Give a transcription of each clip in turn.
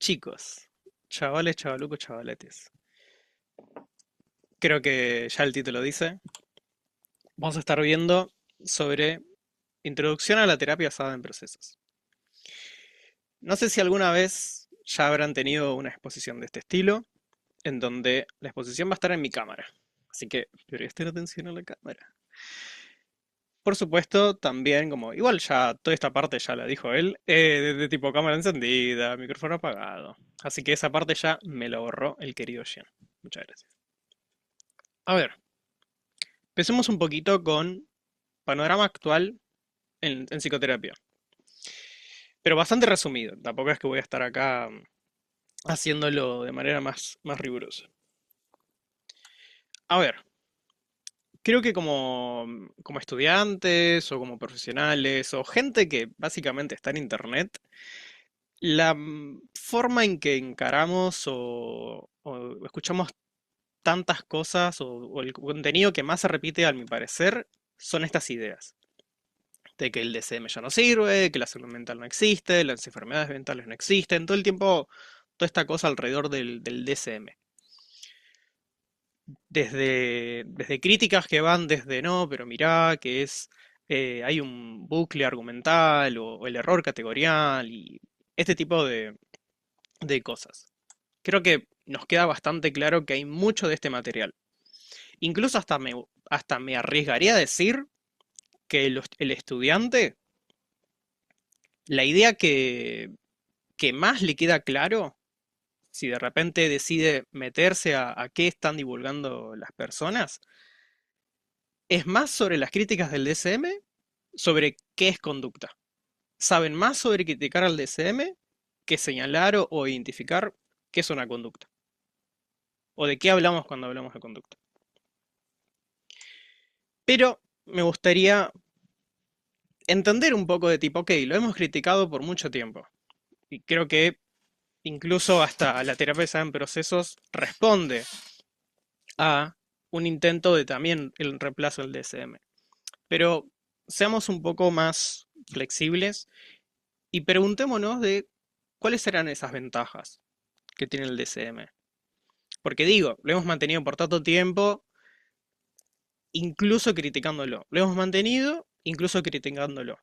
Chicos, chavales, chavalucos, chavaletes. Creo que ya el título dice. Vamos a estar viendo sobre introducción a la terapia basada en procesos. No sé si alguna vez ya habrán tenido una exposición de este estilo, en donde la exposición va a estar en mi cámara. Así que presten atención a la cámara. Por supuesto, también, como igual ya toda esta parte ya la dijo él, de tipo cámara encendida, micrófono apagado. Así que esa parte ya me la borró el querido Jean. Muchas gracias. A ver, empecemos un poquito con panorama actual en psicoterapia. Pero bastante resumido. Tampoco es que voy a estar acá haciéndolo de manera más rigurosa. A ver, creo que como estudiantes o como profesionales o gente que básicamente está en internet, la forma en que encaramos o escuchamos tantas cosas o el contenido que más se repite, a mi parecer, son estas ideas. De que el DCM ya no sirve, que la salud mental no existe, las enfermedades mentales no existen, todo el tiempo, toda esta cosa alrededor del DCM. Desde críticas que van desde no, pero mirá, que es, hay un bucle argumental o el error categorial y este tipo de cosas. Creo que nos queda bastante claro que hay mucho de este material. Incluso hasta me arriesgaría a decir que el estudiante, la idea que más le queda claro, si de repente decide meterse a qué están divulgando las personas, es más sobre las críticas del DSM, sobre qué es conducta. Saben más sobre criticar al DSM que señalar o identificar qué es una conducta. O de qué hablamos cuando hablamos de conducta. Pero me gustaría entender un poco de tipo, ok, lo hemos criticado por mucho tiempo. Y creo que incluso hasta la terapia en procesos responde a un intento de también el reemplazo del DSM. Pero seamos un poco más flexibles y preguntémonos de cuáles serán esas ventajas que tiene el DSM. Porque digo, lo hemos mantenido por tanto tiempo, incluso criticándolo. Lo hemos mantenido, incluso criticándolo.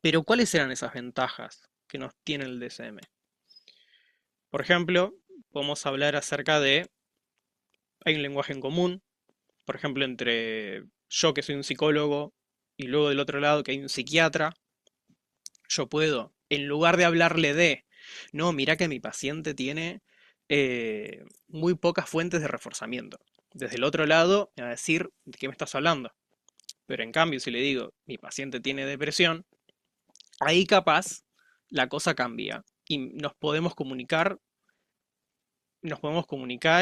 Pero ¿cuáles serán esas ventajas que nos tiene el DSM? Por ejemplo, podemos hablar acerca de, hay un lenguaje en común, por ejemplo, entre yo que soy un psicólogo y luego del otro lado que hay un psiquiatra. Yo puedo, en lugar de hablarle de, no, mira que mi paciente tiene muy pocas fuentes de reforzamiento. Desde el otro lado, me va a decir, ¿de qué me estás hablando? Pero en cambio, si le digo, mi paciente tiene depresión, ahí capaz la cosa cambia y nos podemos comunicar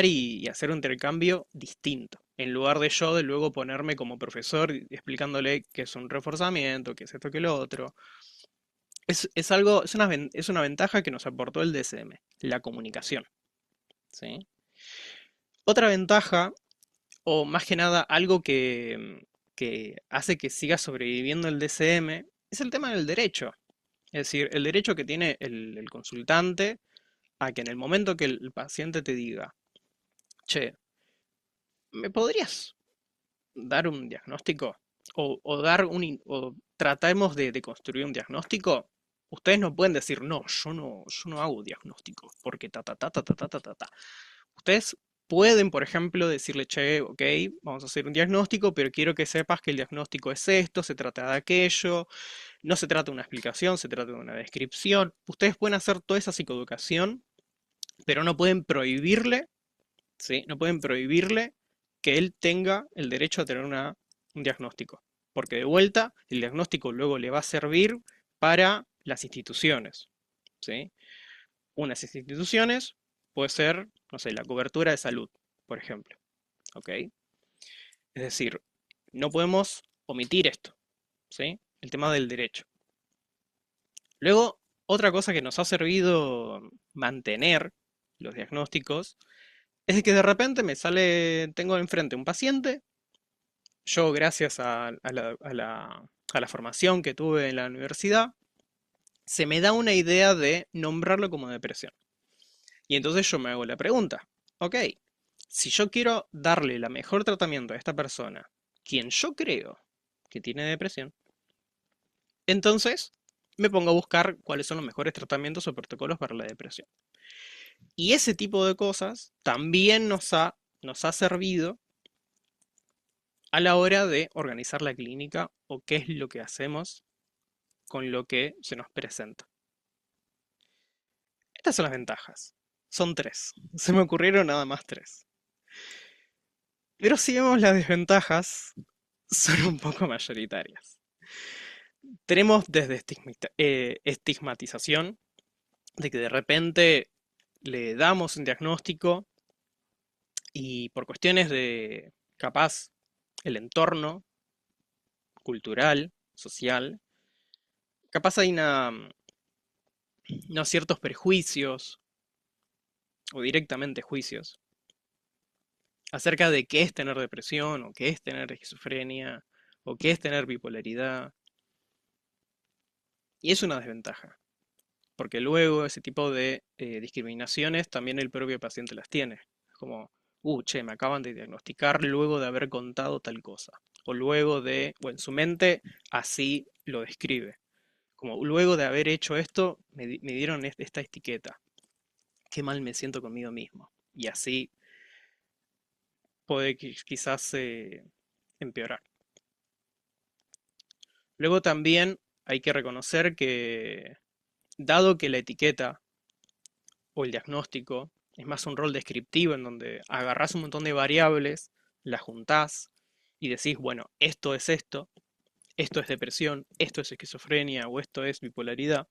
y hacer un intercambio distinto. En lugar de yo de luego ponerme como profesor explicándole qué es un reforzamiento, qué es esto, qué lo otro. Es algo, es una ventaja que nos aportó el DSM, la comunicación. ¿Sí? Otra ventaja, o más que nada algo que hace que siga sobreviviendo el DSM, es el tema del derecho. Es decir, el derecho que tiene el consultante a que en el momento que el paciente te diga, che, ¿me podrías dar un diagnóstico? O tratemos de construir un diagnóstico. Ustedes no pueden decir, no, yo no hago diagnóstico, porque ta, ta, ta, ta, ta, ta, ta, ta, ta. Ustedes pueden, por ejemplo, decirle, che, ok, vamos a hacer un diagnóstico, pero quiero que sepas que el diagnóstico es esto, se trata de aquello, no se trata de una explicación, se trata de una descripción. Ustedes pueden hacer toda esa psicoeducación, pero no pueden prohibirle, ¿sí? No pueden prohibirle que él tenga el derecho a tener un diagnóstico. Porque de vuelta, el diagnóstico luego le va a servir para las instituciones, ¿sí? Unas instituciones puede ser, no sé, la cobertura de salud, por ejemplo, ¿ok? Es decir, no podemos omitir esto, ¿sí? El tema del derecho. Luego, otra cosa que nos ha servido mantener los diagnósticos es que de repente tengo enfrente un paciente, yo gracias a la formación que tuve en la universidad, se me da una idea de nombrarlo como depresión. Y entonces yo me hago la pregunta, ok, si yo quiero darle la mejor tratamiento a esta persona, quien yo creo que tiene depresión, entonces me pongo a buscar cuáles son los mejores tratamientos o protocolos para la depresión. Y ese tipo de cosas también nos ha servido a la hora de organizar la clínica o qué es lo que hacemos con lo que se nos presenta. Estas son las ventajas. Son tres. Se me ocurrieron nada más tres. Pero si vemos las desventajas, son un poco mayoritarias. Tenemos desde estigmatización, de que de repente le damos un diagnóstico y por cuestiones de, capaz, el entorno cultural, social, capaz hay unos ciertos prejuicios o directamente juicios acerca de qué es tener depresión o qué es tener esquizofrenia o qué es tener bipolaridad. Y es una desventaja, porque luego ese tipo de discriminaciones también el propio paciente las tiene. Como, che, me acaban de diagnosticar luego de haber contado tal cosa. O luego de, o en su mente así lo describe. Como luego de haber hecho esto, me dieron esta etiqueta. Qué mal me siento conmigo mismo. Y así puede quizás empeorar. Luego también hay que reconocer que, dado que la etiqueta o el diagnóstico es más un rol descriptivo en donde agarrás un montón de variables, las juntás y decís, bueno, esto es depresión, esto es esquizofrenia o esto es bipolaridad.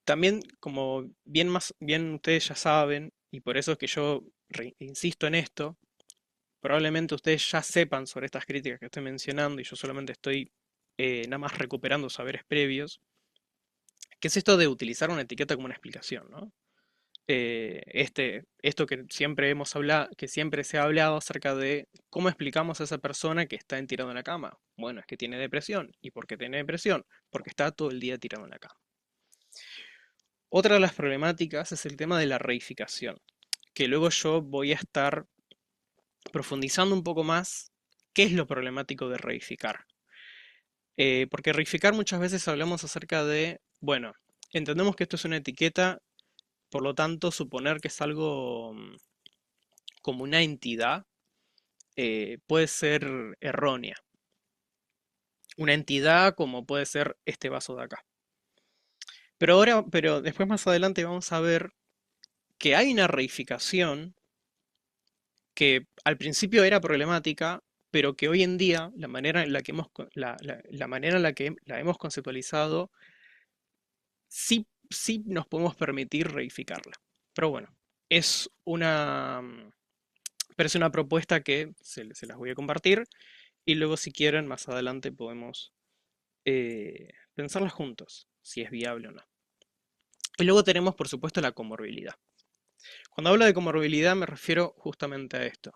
También, como bien ustedes ya saben, y por eso es que yo insisto en esto, probablemente ustedes ya sepan sobre estas críticas que estoy mencionando y yo solamente estoy nada más recuperando saberes previos, que es esto de utilizar una etiqueta como una explicación, ¿no? Esto que siempre hemos hablado, que siempre se ha hablado acerca de cómo explicamos a esa persona que está tirado en la cama. Bueno, es que tiene depresión. ¿Y por qué tiene depresión? Porque está todo el día tirado en la cama. Otra de las problemáticas es el tema de la reificación, que luego yo voy a estar profundizando un poco más qué es lo problemático de reificar. Porque reificar muchas veces hablamos acerca de, bueno, entendemos que esto es una etiqueta, por lo tanto suponer que es algo como una entidad puede ser errónea. Una entidad como puede ser este vaso de acá. Pero después más adelante vamos a ver que hay una reificación que al principio era problemática, pero que hoy en día la manera en la que la manera en la que la hemos conceptualizado sí nos podemos permitir reificarla. Pero bueno, es una, pero es una propuesta que se las voy a compartir y luego si quieren más adelante podemos pensarlas juntos, si es viable o no. Y luego tenemos por supuesto la comorbilidad. Cuando hablo de comorbilidad me refiero justamente a esto,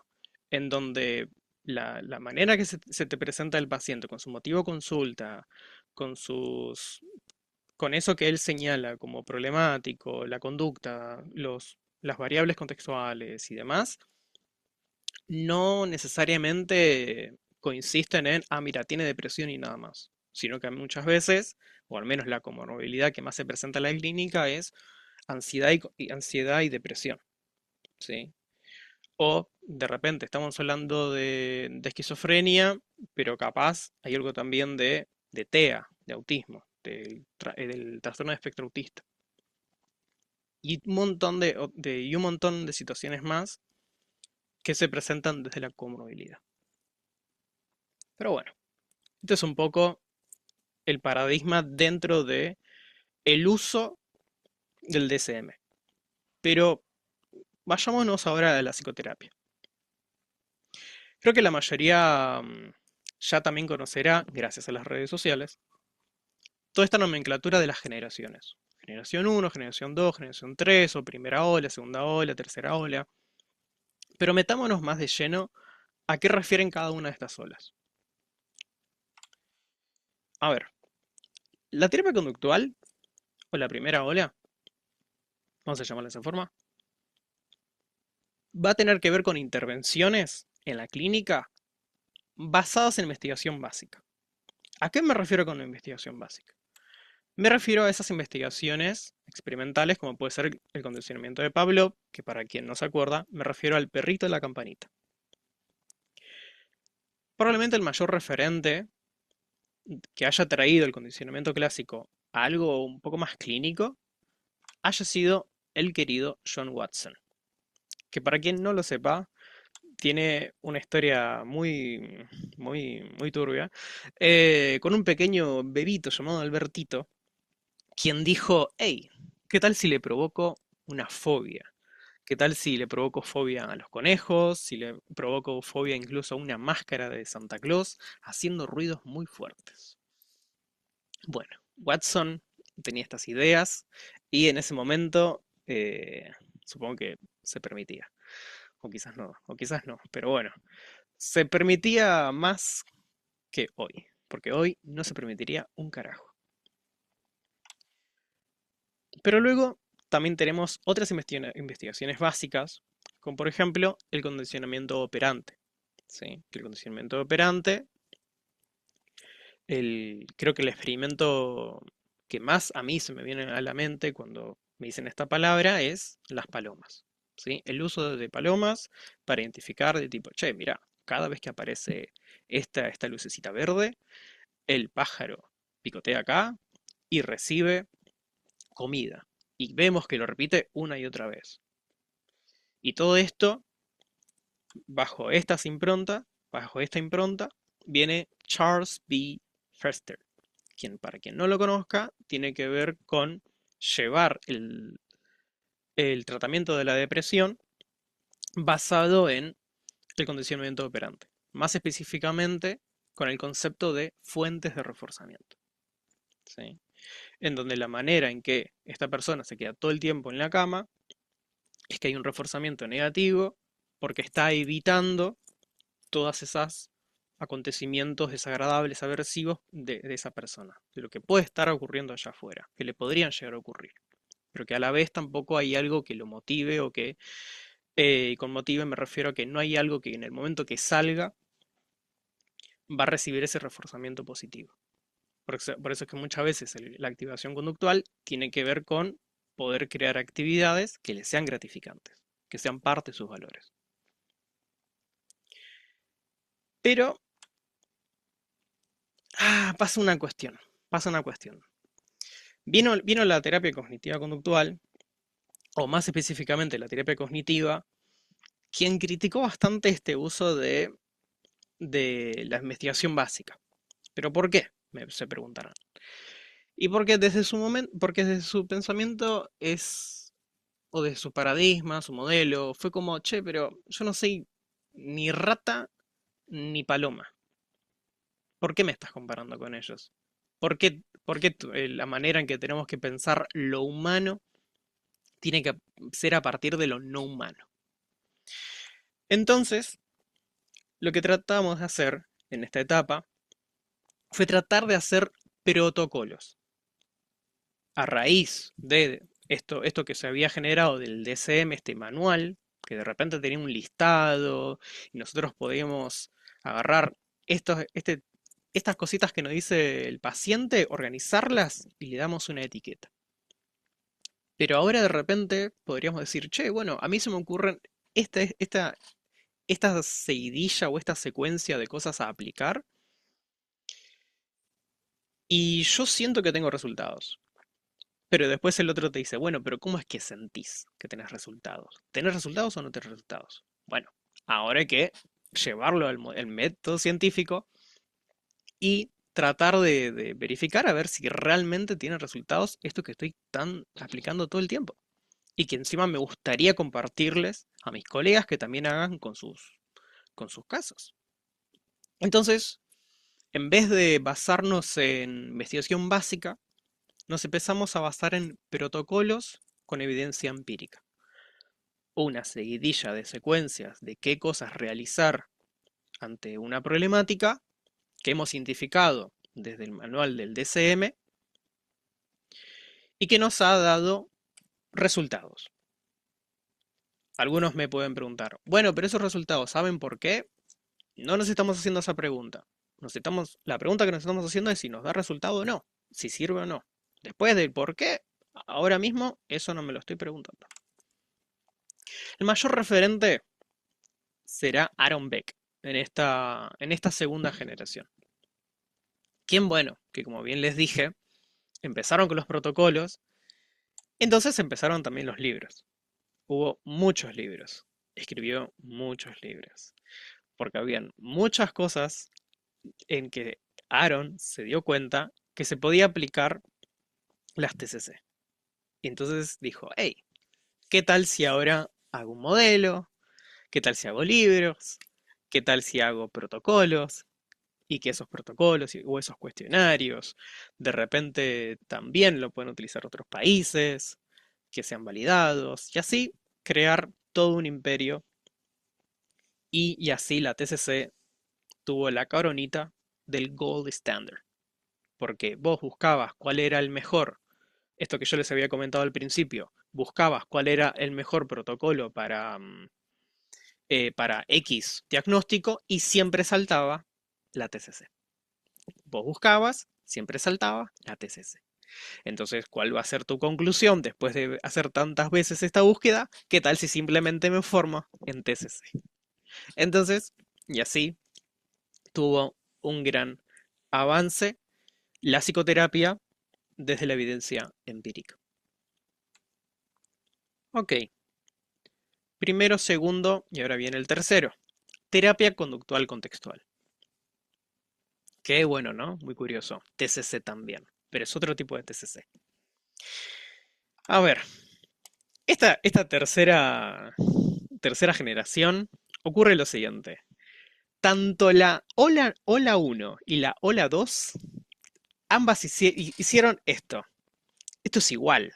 en donde la manera que se te presenta el paciente con su motivo de consulta, con sus, con eso que él señala como problemático, la conducta, las variables contextuales y demás, no necesariamente coinciden en, mira, tiene depresión y nada más, sino que muchas veces, o al menos la comorbilidad que más se presenta en la clínica es ansiedad y depresión, ¿sí? O de repente estamos hablando de esquizofrenia, pero capaz hay algo también de TEA, de autismo, del trastorno de espectro autista. Y y un montón de situaciones más que se presentan desde la comorbilidad. Pero bueno, este es un poco el paradigma dentro de el uso del DSM. Pero vayámonos ahora a la psicoterapia. Creo que la mayoría ya también conocerá, gracias a las redes sociales, toda esta nomenclatura de las generaciones. Generación uno, generación 2, generación 3, o primera ola, segunda ola, tercera ola. Pero metámonos más de lleno a qué refieren cada una de estas olas. A ver, la terapia conductual, o la primera ola, vamos a llamarla de esa forma, va a tener que ver con intervenciones en la clínica basadas en investigación básica. ¿A qué me refiero con investigación básica? Me refiero a esas investigaciones experimentales, como puede ser el condicionamiento de Pavlov, que para quien no se acuerda, me refiero al perrito de la campanita. Probablemente el mayor referente que haya traído el condicionamiento clásico a algo un poco más clínico haya sido el querido John Watson, que para quien no lo sepa, tiene una historia muy turbia, con un pequeño bebito llamado Albertito, quien dijo, hey, ¿qué tal si le provoco una fobia? ¿Qué tal si le provoco fobia a los conejos? Si le provoco fobia incluso a una máscara de Santa Claus, haciendo ruidos muy fuertes. Bueno, Watson tenía estas ideas y en ese momento supongo que se permitía. O quizás no, pero bueno, se permitía más que hoy, porque hoy no se permitiría un carajo. Pero luego también tenemos otras investigaciones básicas, como por ejemplo el condicionamiento operante. ¿Sí? Que el condicionamiento operante, creo que el experimento que más a mí se me viene a la mente cuando me dicen esta palabra es las palomas. ¿Sí? El uso de palomas para identificar de tipo, che, mira, cada vez que aparece esta lucecita verde, el pájaro picotea acá y recibe comida. Y vemos que lo repite una y otra vez. Y todo esto, bajo esta impronta, viene Charles B. Foster, quien para quien no lo conozca, tiene que ver con llevar el tratamiento de la depresión basado en el condicionamiento operante. Más específicamente con el concepto de fuentes de reforzamiento. ¿Sí? En donde la manera en que esta persona se queda todo el tiempo en la cama es que hay un reforzamiento negativo porque está evitando todas esas acontecimientos desagradables, aversivos de esa persona, de lo que puede estar ocurriendo allá afuera, que le podrían llegar a ocurrir, pero que a la vez tampoco hay algo que lo motive o que, con motive me refiero a que no hay algo que en el momento que salga va a recibir ese reforzamiento positivo. Por eso es que muchas veces la activación conductual tiene que ver con poder crear actividades que le sean gratificantes, que sean parte de sus valores. Pero pasa una cuestión, pasa una cuestión. Vino la terapia cognitiva conductual, o más específicamente la terapia cognitiva, quien criticó bastante este uso de la investigación básica. ¿Pero por qué? Se preguntarán. Y porque porque desde su pensamiento o de su paradigma, su modelo, fue como, che, pero yo no soy ni rata ni paloma. ¿Por qué me estás comparando con ellos? ¿Por qué la manera en que tenemos que pensar lo humano tiene que ser a partir de lo no humano? Entonces, lo que tratamos de hacer en esta etapa fue tratar de hacer protocolos. A raíz de esto que se había generado del DCM, este manual, que de repente tenía un listado, y nosotros podíamos agarrar estas cositas que nos dice el paciente, organizarlas y le damos una etiqueta. Pero ahora de repente podríamos decir, che, bueno, a mí se me ocurren esta, esta, esta seguidilla o esta secuencia de cosas a aplicar y yo siento que tengo resultados. Pero después el otro te dice, bueno, pero ¿cómo es que sentís que tenés resultados? ¿Tenés resultados o no tenés resultados? Bueno, ahora hay que llevarlo al método científico y tratar de verificar a ver si realmente tiene resultados esto que estoy tan aplicando todo el tiempo. Y que encima me gustaría compartirles a mis colegas que también hagan con sus casos. Entonces, en vez de basarnos en investigación básica, nos empezamos a basar en protocolos con evidencia empírica. Una seguidilla de secuencias de qué cosas realizar ante una problemática que hemos identificado desde el manual del DCM y que nos ha dado Resultados. Algunos me pueden preguntar, bueno, pero esos resultados, ¿saben por qué? No nos estamos haciendo esa pregunta. La pregunta que nos estamos haciendo es si nos da resultado o no, si sirve o no. Después del por qué, ahora mismo, eso no me lo estoy preguntando. El mayor referente será Aaron Beck en esta segunda generación. ¿Quién? Bueno, que como bien les dije, empezaron con los protocolos, entonces empezaron también los libros. Hubo muchos libros, escribió muchos libros, porque habían muchas cosas en que Aaron se dio cuenta que se podía aplicar las TCC. Y entonces dijo, hey, ¿qué tal si ahora hago un modelo? ¿Qué tal si hago libros? ¿Qué tal si hago protocolos? Y que esos protocolos o esos cuestionarios de repente también lo pueden utilizar otros países, que sean validados, y así crear todo un imperio. Y así la TCC tuvo la coronita del Gold Standard, porque vos buscabas cuál era el mejor, esto que yo les había comentado al principio, buscabas cuál era el mejor protocolo para X diagnóstico y siempre saltaba la TCC. Vos buscabas, siempre saltaba la TCC. Entonces, ¿cuál va a ser tu conclusión después de hacer tantas veces esta búsqueda? ¿Qué tal si simplemente me formo en TCC? Entonces, y así tuvo un gran avance la psicoterapia desde la evidencia empírica. Ok, primero, segundo y ahora viene el tercero. Terapia conductual contextual. Qué bueno, ¿no? Muy curioso. TCC también, pero es otro tipo de TCC. A ver, esta tercera generación ocurre lo siguiente. Tanto la ola 1 y la ola 2, ambas hicieron esto. Esto es igual.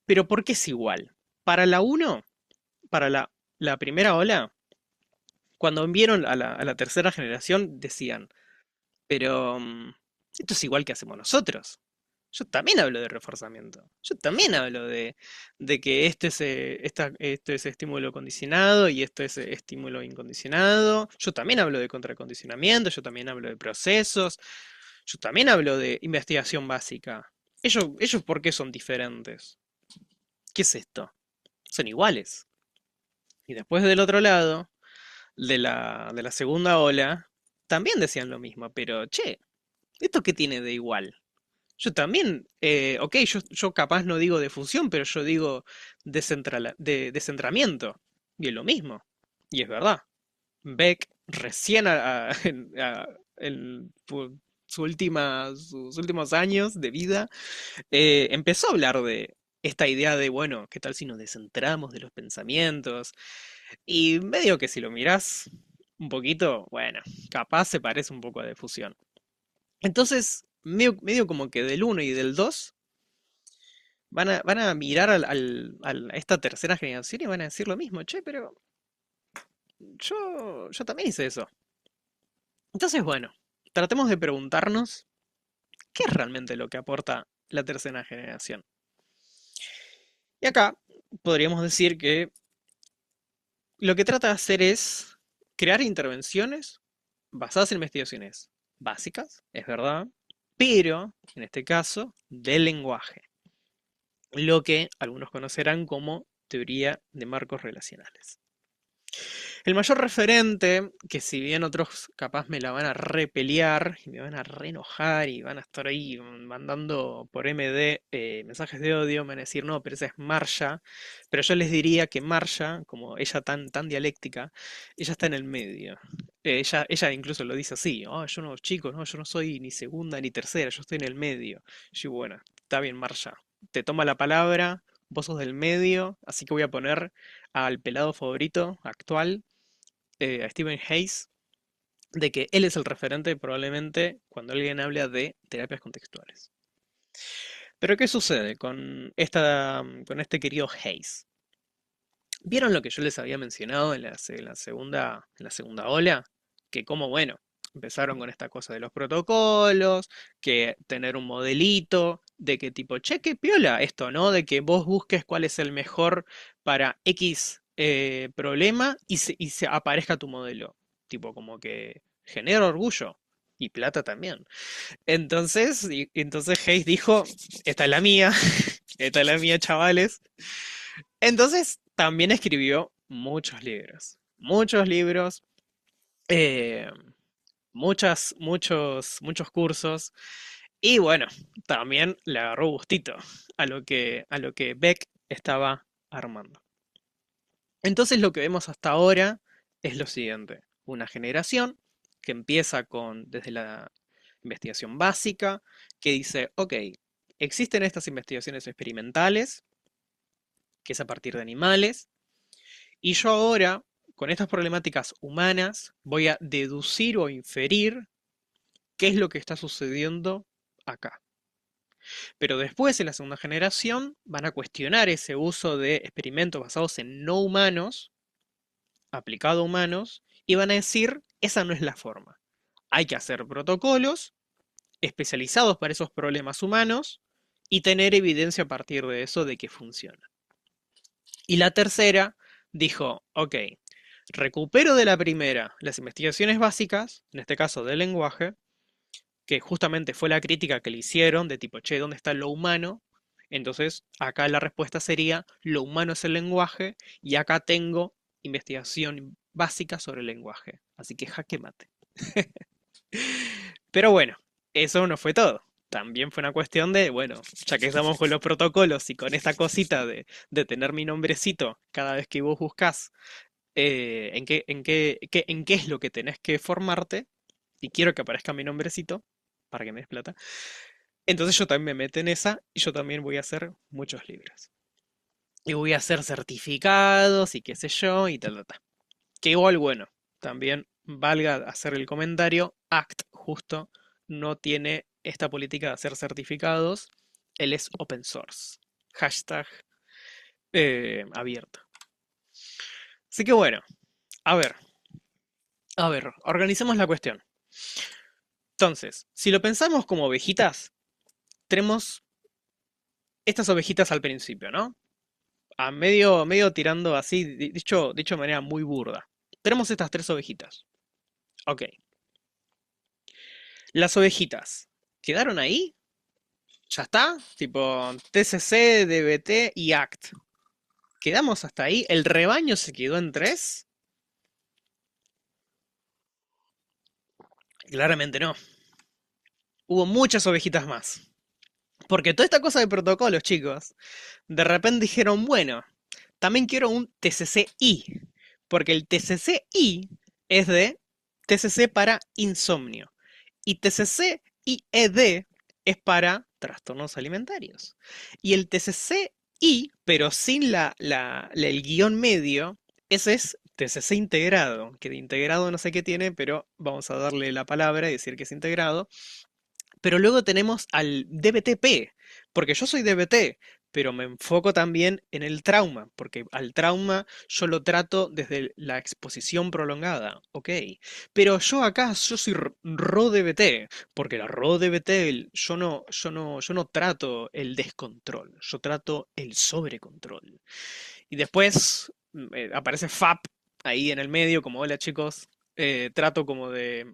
¿Pero por qué es igual? Para la uno, para la primera ola, cuando vieron a la tercera generación, decían, pero esto es igual que hacemos nosotros. Yo también hablo de reforzamiento. Yo también hablo de que esto es estímulo condicionado y esto es estímulo incondicionado. Yo también hablo de contracondicionamiento, yo también hablo de procesos, yo también hablo de investigación básica. Ellos ¿por qué son diferentes? ¿Qué es esto? Son iguales. Y después del otro lado, de la segunda ola, también decían lo mismo, pero che, ¿esto qué tiene de igual? Yo también, ok, yo capaz no digo de fusión, pero yo digo de descentramiento. Y es lo mismo. Y es verdad. Beck recién en sus últimos años de vida empezó a hablar de esta idea de, bueno, ¿qué tal si nos descentramos de los pensamientos? Y medio que si lo mirás un poquito, bueno, capaz se parece un poco a difusión. Entonces, medio como que del uno y del 2 van a mirar a esta tercera generación y van a decir lo mismo, che, pero yo también hice eso. Entonces, bueno, tratemos de preguntarnos qué es realmente lo que aporta la tercera generación. Y acá podríamos decir que lo que trata de hacer es crear intervenciones basadas en investigaciones básicas, es verdad, pero en este caso del lenguaje, lo que algunos conocerán como teoría de marcos relacionales. El mayor referente, que si bien otros capaz me la van a repelear y me van a reenojar y van a estar ahí mandando por MD mensajes de odio, me van a decir, no, pero esa es Marsha. Pero yo les diría que Marsha, como ella tan dialéctica, ella está en el medio. Ella incluso lo dice así, oh, yo no, chicos, no, yo no soy ni segunda ni tercera, yo estoy en el medio. Yo, bueno, está bien, Marsha. Te toma la palabra, vos sos del medio, así que voy a poner al pelado favorito actual, a Stephen Hayes, de que él es el referente probablemente cuando alguien habla de terapias contextuales. Pero ¿qué sucede con este querido Hayes? ¿Vieron lo que yo les había mencionado en la segunda ola? Que como, bueno, empezaron con esta cosa de los protocolos, que tener un modelito, de que tipo, che, qué piola esto, ¿no? De que vos busques cuál es el mejor para X problema y se aparezca tu modelo. Tipo, como que genera orgullo y plata también. Entonces, entonces Hayes dijo, esta es la mía, esta es la mía, chavales. Entonces, también escribió muchos libros, eh, muchos cursos. Y bueno, también le agarró gustito a lo que Beck estaba armando. Entonces lo que vemos hasta ahora es lo siguiente. Una generación que empieza desde la investigación básica, que dice, ok, existen estas investigaciones experimentales, que es a partir de animales, y yo ahora, con estas problemáticas humanas, voy a deducir o inferir qué es lo que está sucediendo acá. Pero después, en la segunda generación, van a cuestionar ese uso de experimentos basados en no humanos, aplicado a humanos, y van a decir, esa no es la forma. Hay que hacer protocolos especializados para esos problemas humanos y tener evidencia a partir de eso de que funciona. Y la tercera dijo, ok, recupero de la primera las investigaciones básicas, en este caso del lenguaje, que justamente fue la crítica que le hicieron de tipo, che, ¿dónde está lo humano? Entonces, acá la respuesta sería, lo humano es el lenguaje y acá tengo investigación básica sobre el lenguaje. Así que jaque mate. Pero bueno, eso no fue todo. También fue una cuestión de, bueno, ya que estamos con los protocolos y con esta cosita de tener mi nombrecito cada vez que vos buscas en qué es lo que tenés que formarte, y quiero que aparezca mi nombrecito para que me des plata, entonces yo también me meto en esa y yo también voy a hacer muchos libros. Y voy a hacer certificados y qué sé yo y tal, tal, tal. Que igual, bueno, también valga hacer el comentario, ACT justo no tiene esta política de hacer certificados, él es open source. Hashtag abierto. Así que bueno, a ver, organicemos la cuestión. Entonces, si lo pensamos como ovejitas, tenemos estas ovejitas al principio, ¿no? A medio tirando así, dicho de manera muy burda. Tenemos estas tres ovejitas. Ok. Las ovejitas, ¿quedaron ahí? ¿Ya está? Tipo TCC, DBT y ACT. ¿Quedamos hasta ahí? ¿El rebaño se quedó en tres? Claramente no. Hubo muchas ovejitas más. Porque toda esta cosa de protocolos, chicos, de repente dijeron, bueno, también quiero un TCC-I. Porque el TCC-I es de TCC para insomnio. Y TCC-IED es para trastornos alimentarios. Y el TCC-I, pero sin el guión medio, ese es TCC integrado, que de integrado no sé qué tiene, pero vamos a darle la palabra y decir que es integrado. Pero luego tenemos al DBTP, porque yo soy DBT, pero me enfoco también en el trauma, porque al trauma yo lo trato desde la exposición prolongada, ok. Pero yo soy RO DBT, porque la RO DBT, yo no trato el descontrol, yo trato el sobrecontrol. Y después aparece FAP ahí en el medio, como hola chicos, trato como de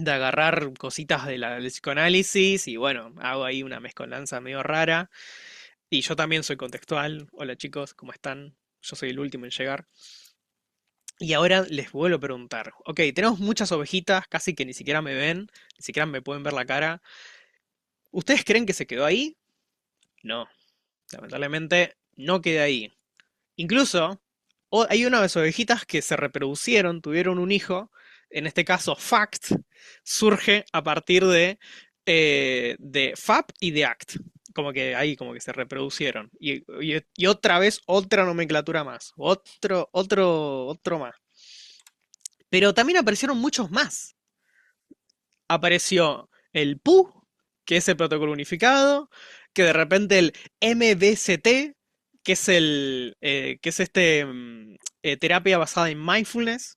agarrar cositas del psicoanálisis y bueno, hago ahí una mezcolanza medio rara. Y yo también soy contextual. Hola chicos, ¿cómo están? Yo soy el último en llegar. Y ahora les vuelvo a preguntar. Ok, tenemos muchas ovejitas, casi que ni siquiera me ven, ni siquiera me pueden ver la cara. ¿Ustedes creen que se quedó ahí? No, lamentablemente no queda ahí. Incluso hay unas ovejitas que se reproducieron, tuvieron un hijo. En este caso, FACT surge a partir de FAP y de ACT. Como que ahí como que se reproducieron. Y otra vez otra nomenclatura más. Otro más. Pero también aparecieron muchos más. Apareció el PU, que es el protocolo unificado, que de repente el MBCT, que es terapia basada en mindfulness.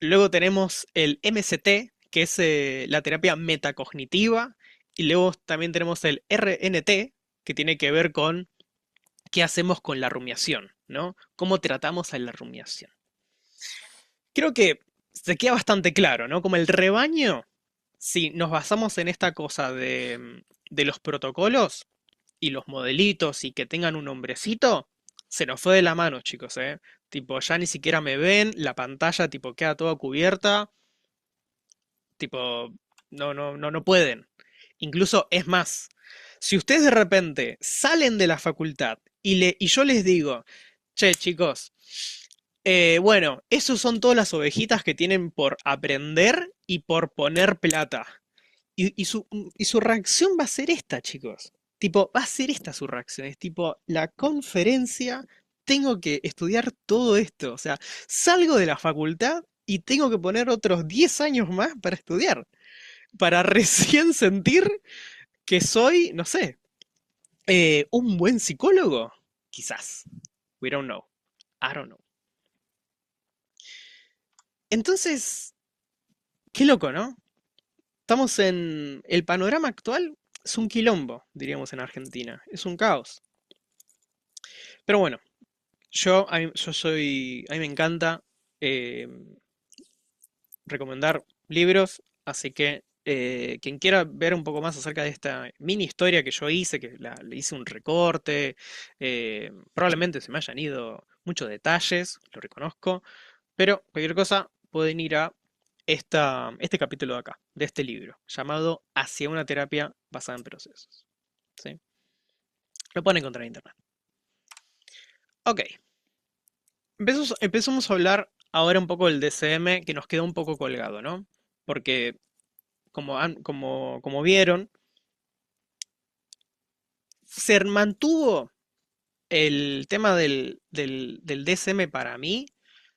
Luego tenemos el MCT, que es la terapia metacognitiva, Y luego también tenemos el RNT, que tiene que ver con qué hacemos con la rumiación, ¿no? ¿Cómo tratamos a la rumiación? Creo que se queda bastante claro, ¿no? Como el rebaño, si nos basamos en esta cosa de los protocolos y los modelitos y que tengan un nombrecito, se nos fue de la mano, chicos, ¿eh? Tipo, ya ni siquiera me ven, la pantalla tipo queda toda cubierta, tipo, no pueden. Incluso es más, si ustedes de repente salen de la facultad y yo les digo, che, chicos, bueno, esos son todas las ovejitas que tienen por aprender y por poner plata. Y su reacción va a ser esta, chicos. Tipo, va a ser esta su reacción. Es tipo, la conferencia, tengo que estudiar todo esto. O sea, salgo de la facultad y tengo que poner otros 10 años más para estudiar. Para recién sentir que soy, no sé, un buen psicólogo. Quizás. We don't know. I don't know. Entonces, qué loco, ¿no? Estamos en... El panorama actual es un quilombo, diríamos en Argentina. Es un caos. Pero bueno, a mí me encanta eh, recomendar libros, así que quien quiera ver un poco más acerca de esta mini historia que yo hice, que le hice un recorte, probablemente se me hayan ido muchos detalles, lo reconozco, pero cualquier cosa pueden ir a este capítulo de acá, de este libro, llamado Hacia una terapia basada en procesos. ¿Sí? Lo pueden encontrar en internet. Ok, empezamos a hablar ahora un poco del DCM que nos quedó un poco colgado, ¿no? Porque como vieron, se mantuvo el tema del DCM para mí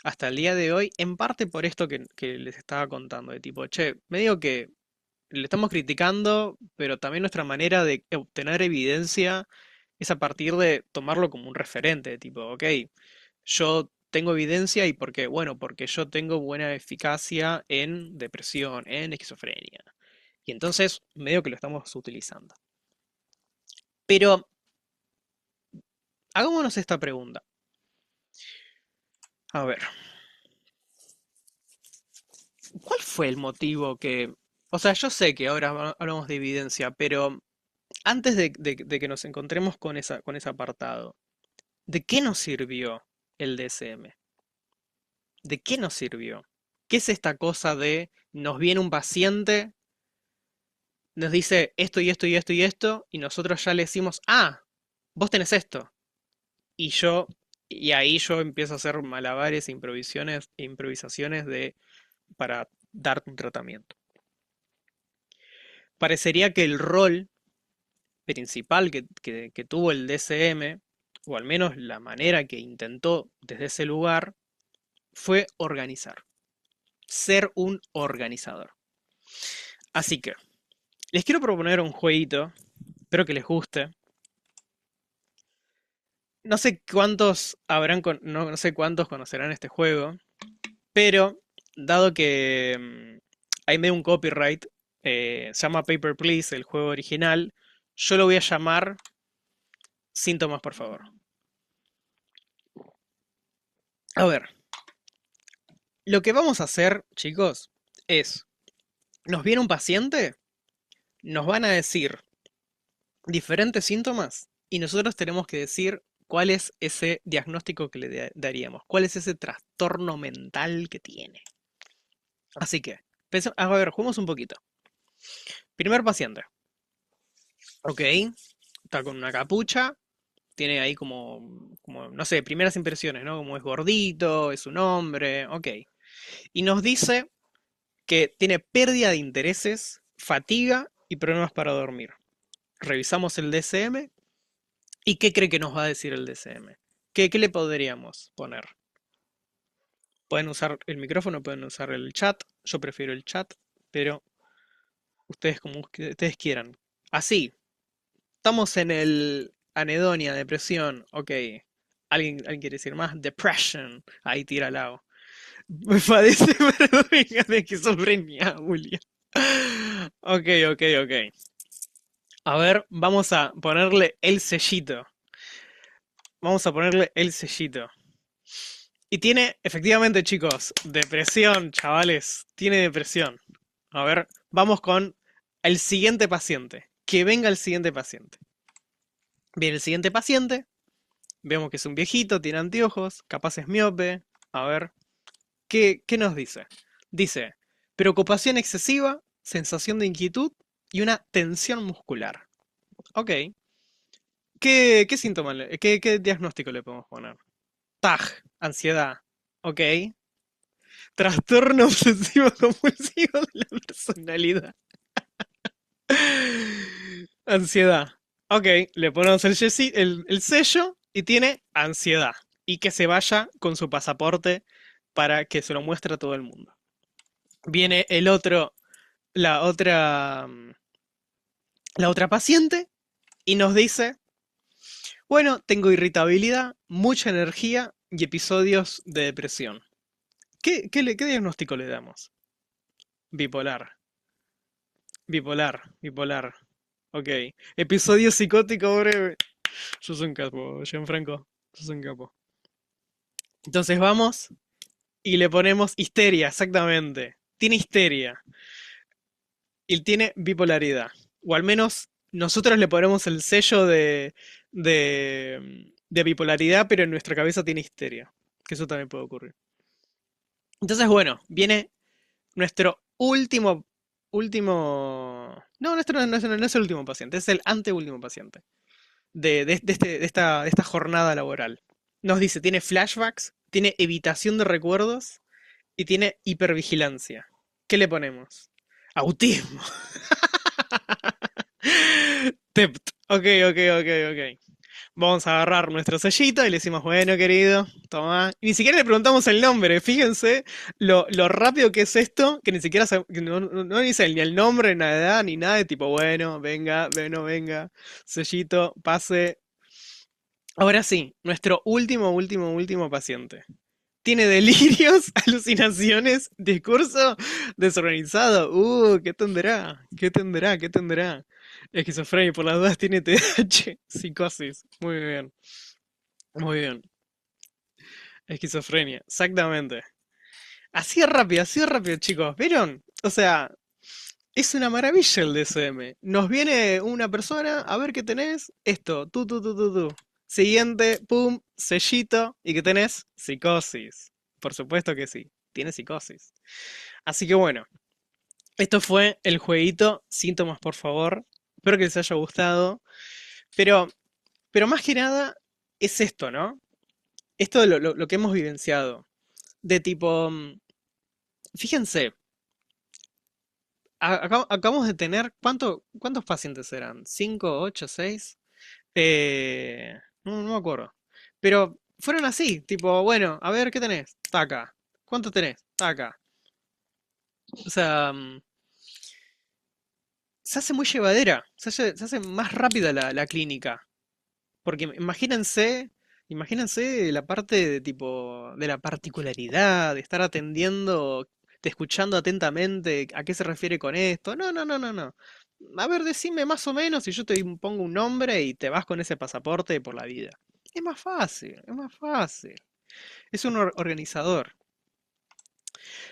hasta el día de hoy, en parte por esto que les estaba contando, de tipo, che, me digo que le estamos criticando, pero también nuestra manera de obtener evidencia es a partir de tomarlo como un referente, tipo, ok, yo tengo evidencia y ¿por qué? Bueno, porque yo tengo buena eficacia en depresión, en esquizofrenia. Y entonces, medio que lo estamos utilizando. Pero hagámonos esta pregunta. A ver, ¿cuál fue el motivo que... O sea, yo sé que ahora hablamos de evidencia, pero antes de que nos encontremos con ese apartado, ¿de qué nos sirvió el DSM? ¿De qué nos sirvió? ¿Qué es esta cosa de nos viene un paciente, nos dice esto y esto y esto y esto, y nosotros ya le decimos, ah, vos tenés esto? Y yo, y ahí yo empiezo a hacer malabares e improvisaciones para dar un tratamiento. Parecería que el rol principal que tuvo el DCM, o al menos la manera que intentó desde ese lugar, fue organizar, ser un organizador. Así que, les quiero proponer un jueguito, espero que les guste. No sé cuántos no sé cuántos conocerán este juego, pero dado que hay medio un copyright, se llama Paper Please, el juego original, yo lo voy a llamar Síntomas, por favor. A ver, lo que vamos a hacer, chicos, es, nos viene un paciente, nos van a decir diferentes síntomas y nosotros tenemos que decir cuál es ese diagnóstico que le daríamos, cuál es ese trastorno mental que tiene. Así que, a ver, juguemos un poquito. Primer paciente. Ok, está con una capucha, tiene ahí como, no sé, primeras impresiones, ¿no? Como es gordito, es un hombre, ok. Y nos dice que tiene pérdida de intereses, fatiga y problemas para dormir. Revisamos el DSM y ¿qué cree que nos va a decir el DSM? ¿Qué le podríamos poner? Pueden usar el micrófono, pueden usar el chat. Yo prefiero el chat, pero ustedes como ustedes quieran. Así, estamos en el anedonia, depresión, ok. ¿Alguien quiere decir más? Depression. Ahí tira al lado. Padece paranoia de esquizofrenia, Julia. Ok, ok, ok. A ver, vamos a ponerle el sellito. Vamos a ponerle el sellito. Y tiene, efectivamente, chicos, depresión, chavales. Tiene depresión. A ver, vamos con el siguiente paciente. Que venga el siguiente paciente. Viene el siguiente paciente. Vemos que es un viejito, tiene anteojos, capaz es miope. A ver, ¿qué nos dice? Dice, preocupación excesiva, sensación de inquietud y una tensión muscular. Ok. ¿Qué síntoma, qué diagnóstico le podemos poner? TAG, ansiedad. Ok. Trastorno obsesivo compulsivo de la personalidad. Ansiedad. Ok, le ponemos el sello y tiene ansiedad. Y que se vaya con su pasaporte para que se lo muestre a todo el mundo. Viene el otro, la otra, la otra paciente y nos dice, bueno, tengo irritabilidad, mucha energía y episodios de depresión. ¿Qué diagnóstico le damos? Bipolar, bipolar. Ok. Episodio psicótico breve. Sos un capo, Gianfranco. Sos un capo. Entonces vamos y le ponemos histeria, exactamente. Tiene histeria. Y tiene bipolaridad. O al menos nosotros le ponemos el sello de bipolaridad, pero en nuestra cabeza tiene histeria. Que eso también puede ocurrir. Entonces, bueno, viene nuestro último. No, no es el último paciente, es el anteúltimo paciente de esta jornada laboral. Nos dice, tiene flashbacks, tiene evitación de recuerdos y tiene hipervigilancia. ¿Qué le ponemos? Autismo. Tept. Ok, ok. Vamos a agarrar nuestro sellito y le decimos, bueno, querido, toma. Y ni siquiera le preguntamos el nombre, fíjense lo rápido que es esto, que ni siquiera que no dice ni el nombre, ni la edad, ni nada, de tipo, venga, sellito, pase. Ahora sí, nuestro último paciente. Tiene delirios, alucinaciones, discurso desorganizado. ¿Qué tendrá? ¿Qué tendrá? Esquizofrenia, por las dudas tiene TDAH, psicosis. Muy bien, muy bien. Esquizofrenia, exactamente. Así es rápido, chicos. ¿Vieron? O sea, es una maravilla el DSM. Nos viene una persona, a ver qué tenés. Esto, tú. Siguiente, pum, sellito. ¿Y qué tenés? Psicosis. Por supuesto que sí. Tiene psicosis. Así que bueno, esto fue el jueguito. Síntomas, por favor. Espero que les haya gustado. Pero, pero más que nada, es esto, ¿no? Esto de lo que hemos vivenciado. De tipo, fíjense, acabamos de tener, ¿cuántos pacientes eran? ¿Cinco, ocho, seis? No me acuerdo. Pero fueron así, tipo, bueno, a ver, ¿qué tenés? Está acá. ¿Cuánto tenés? Está acá. O sea, se hace muy llevadera, se hace más rápida la clínica. Porque imagínense la parte de tipo, de la particularidad, de estar atendiendo, de escuchando atentamente a qué se refiere con esto. No. A ver, decime más o menos y yo te pongo un nombre y te vas con ese pasaporte por la vida. Es más fácil, es más fácil. Es un organizador.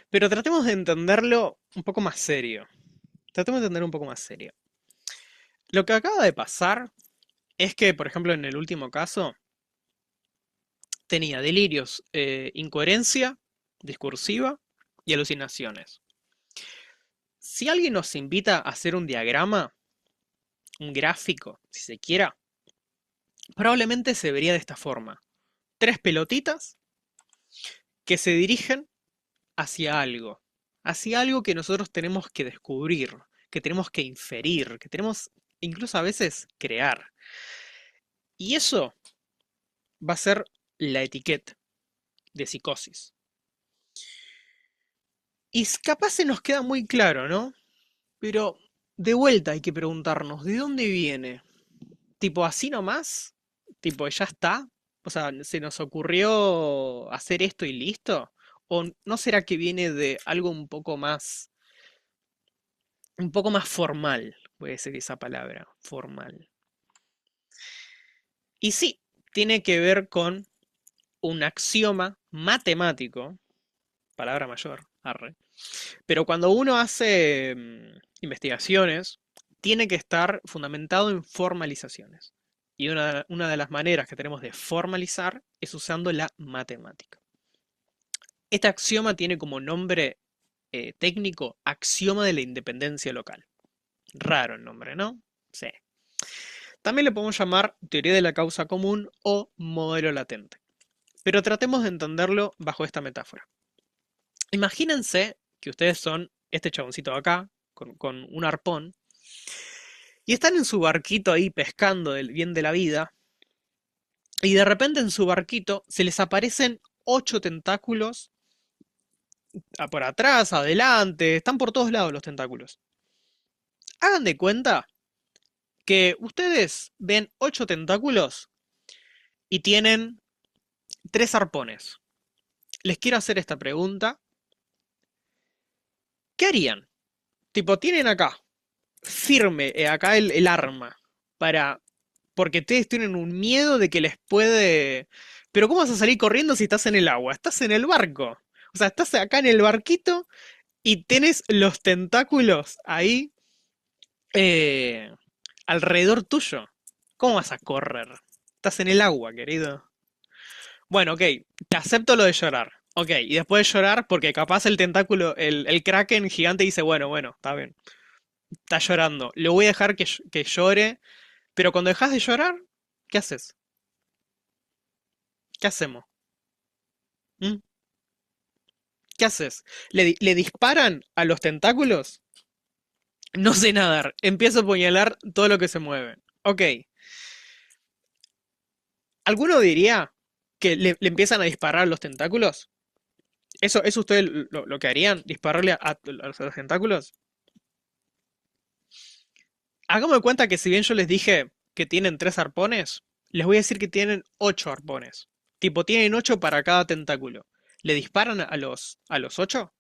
Pero tratemos de entenderlo un poco más serio. Tratemos de entender un poco más serio. Lo que acaba de pasar es que, por ejemplo, en el último caso, tenía delirios, incoherencia discursiva y alucinaciones. Si alguien nos invita a hacer un diagrama, un gráfico, si se quiera, probablemente se vería de esta forma. Tres pelotitas que se dirigen hacia algo que nosotros tenemos que descubrir, que tenemos que inferir, que tenemos incluso a veces crear. Y eso va a ser la etiqueta de psicosis. Y capaz se nos queda muy claro, ¿no? Pero de vuelta hay que preguntarnos, ¿de dónde viene? ¿Tipo así nomás? ¿Tipo ya está? O sea, ¿se nos ocurrió hacer esto y listo? ¿O no será que viene de algo un poco más formal? voy a decir esa palabra, formal. Y sí, tiene que ver con un axioma matemático, palabra mayor, arre. Pero cuando uno hace investigaciones, tiene que estar fundamentado en formalizaciones. Y una de las maneras que tenemos de formalizar es usando la matemática. Este axioma tiene como nombre técnico axioma de la independencia local. Raro el nombre, ¿no? Sí. También le podemos llamar teoría de la causa común o modelo latente. Pero tratemos de entenderlo bajo esta metáfora. Imagínense que ustedes son este chaboncito de acá, con un arpón, y están en su barquito ahí pescando del bien de la vida, y de repente en su barquito se les aparecen 8 tentáculos por atrás, adelante, están por todos lados los tentáculos. Hagan de cuenta que ustedes ven 8 tentáculos y tienen 3 arpones. Les quiero hacer esta pregunta. ¿Qué harían? Tipo, tienen acá, firme, acá el arma, para... Porque ustedes tienen un miedo de que les puede... Pero ¿cómo vas a salir corriendo si estás en el agua? Estás en el barco. O sea, estás acá en el barquito y tienes los tentáculos ahí eh, alrededor tuyo. ¿Cómo vas a correr? Estás en el agua, querido. Bueno, ok, te acepto lo de llorar. Ok, y después de llorar, porque capaz el tentáculo, el kraken gigante dice, bueno, está bien. Está llorando. Le voy a dejar que llore. Pero cuando dejas de llorar, ¿qué haces? ¿Qué hacemos? ¿Mm? ¿Qué haces? ¿Le disparan a los tentáculos? No sé nadar. Empiezo a apuñalar todo lo que se mueve. Ok. ¿Alguno diría que le empiezan a disparar a los tentáculos? ¿Eso ustedes lo que harían? ¿Dispararle a los tentáculos? Hagamos de cuenta que si bien yo les dije que tienen 3 arpones, les voy a decir que tienen 8 arpones. Tipo, tienen 8 para cada tentáculo. ¿Le disparan a los 8?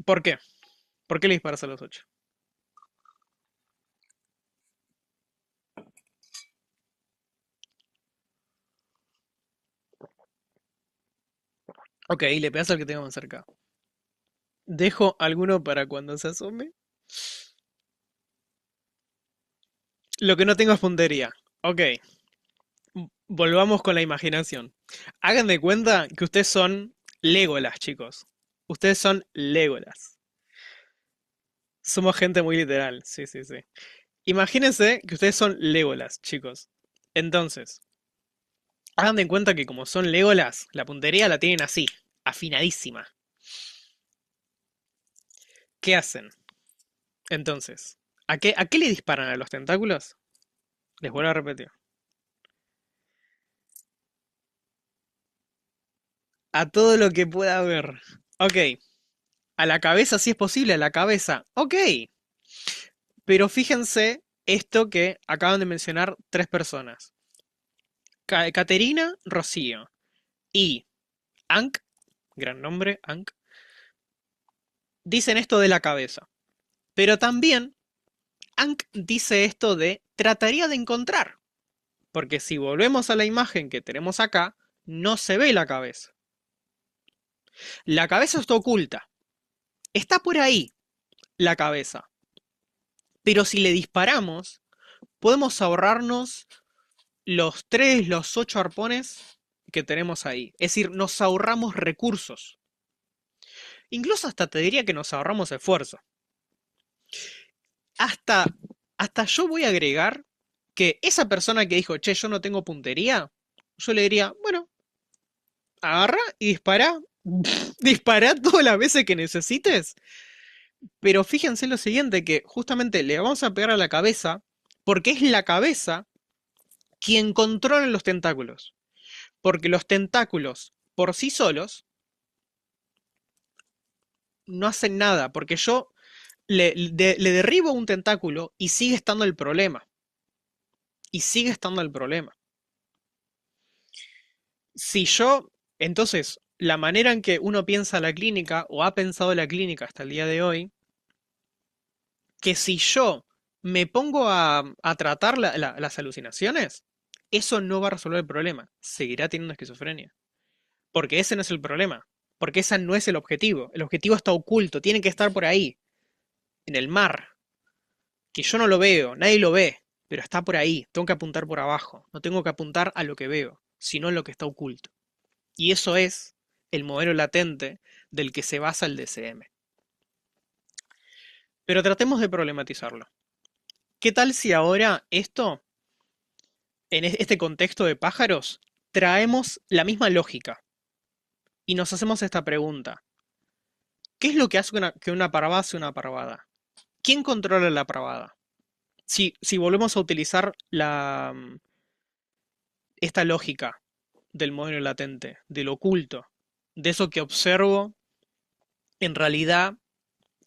¿Por qué? ¿Por qué le disparas a los 8? Ok, le pegas al que tenga más cerca. Dejo alguno para cuando se asome. Lo que no tengo es puntería. Ok, volvamos con la imaginación. Hagan de cuenta que ustedes son Legolas, chicos. Ustedes son Legolas. Somos gente muy literal, sí, sí, sí. Imagínense que ustedes son Legolas, chicos. Entonces, hagan de cuenta que como son Legolas, la puntería la tienen así, afinadísima. ¿Qué hacen? Entonces, ¿a qué le disparan a los tentáculos? Les vuelvo a repetir. A todo lo que pueda haber. Ok, a la cabeza si es posible, a la cabeza. Ok, pero fíjense esto que acaban de mencionar 3 personas. Caterina Rocío y Ank, gran nombre, Ank, dicen esto de la cabeza. Pero también Ank dice esto de trataría de encontrar. Porque si volvemos a la imagen que tenemos acá, no se ve la cabeza. La cabeza está oculta. Está por ahí la cabeza. Pero si le disparamos, podemos ahorrarnos los 8 arpones que tenemos ahí. Es decir, nos ahorramos recursos. Incluso hasta te diría que nos ahorramos esfuerzo. Hasta, hasta yo voy a agregar que esa persona que dijo, che, yo no tengo puntería, yo le diría, bueno, agarra y dispara. Dispara todas las veces que necesites. Pero fíjense lo siguiente, que justamente le vamos a pegar a la cabeza, porque es la cabeza quien controla los tentáculos. Porque los tentáculos por sí solos no hacen nada, porque yo le derribo un tentáculo y sigue estando el problema. Y sigue estando el problema. Si yo, entonces, la manera en que uno piensa la clínica o ha pensado la clínica hasta el día de hoy, que si yo me pongo a tratar las alucinaciones, eso no va a resolver el problema. Seguirá teniendo esquizofrenia. Porque ese no es el problema. Porque ese no es el objetivo. El objetivo está oculto. Tiene que estar por ahí, en el mar. Que yo no lo veo, nadie lo ve. Pero está por ahí. Tengo que apuntar por abajo. No tengo que apuntar a lo que veo, sino a lo que está oculto. Y eso es el modelo latente del que se basa el DCM. Pero tratemos de problematizarlo. ¿Qué tal si ahora esto, en este contexto de pájaros, traemos la misma lógica y nos hacemos esta pregunta? ¿Qué es lo que hace que una parvada sea una parvada? ¿Quién controla la parvada? Si volvemos a utilizar esta lógica del modelo latente, del oculto, de eso que observo, en realidad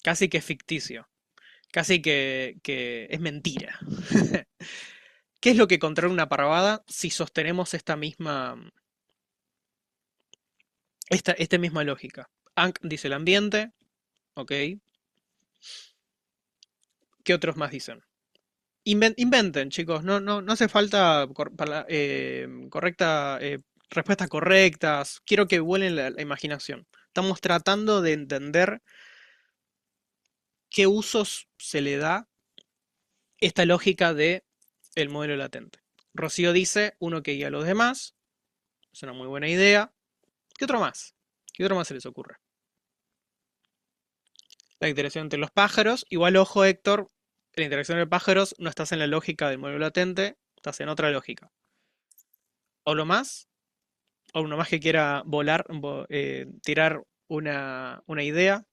casi que es ficticio, casi que es mentira. ¿Qué es lo que controla una parvada si sostenemos esta misma lógica? Ankh dice el ambiente, ok. ¿Qué otros más dicen? Inventen, chicos, no hace falta correcta, respuestas correctas. Quiero que vuelen la imaginación. Estamos tratando de entender qué usos se le da esta lógica de el modelo latente. Rocío dice, uno que guía a los demás, es una muy buena idea. ¿Qué otro más? ¿Qué otro más se les ocurre? La interacción entre los pájaros. Igual, ojo, Héctor, en la interacción entre pájaros no estás en la lógica del modelo latente, estás en otra lógica. ¿O lo más? ¿O uno más que quiera volar, tirar una idea?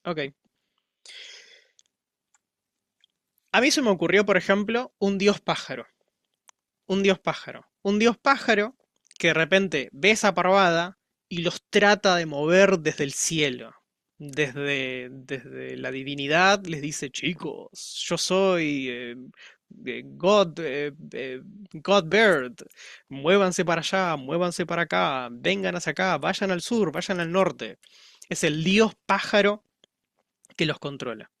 Ok. A mí se me ocurrió, por ejemplo, un dios pájaro. Un dios pájaro. Un dios pájaro que de repente ve esa parvada y los trata de mover desde el cielo. Desde la divinidad les dice, chicos, yo soy God Bird, muévanse para allá, muévanse para acá, vengan hacia acá, vayan al sur, vayan al norte. Es el dios pájaro que los controla.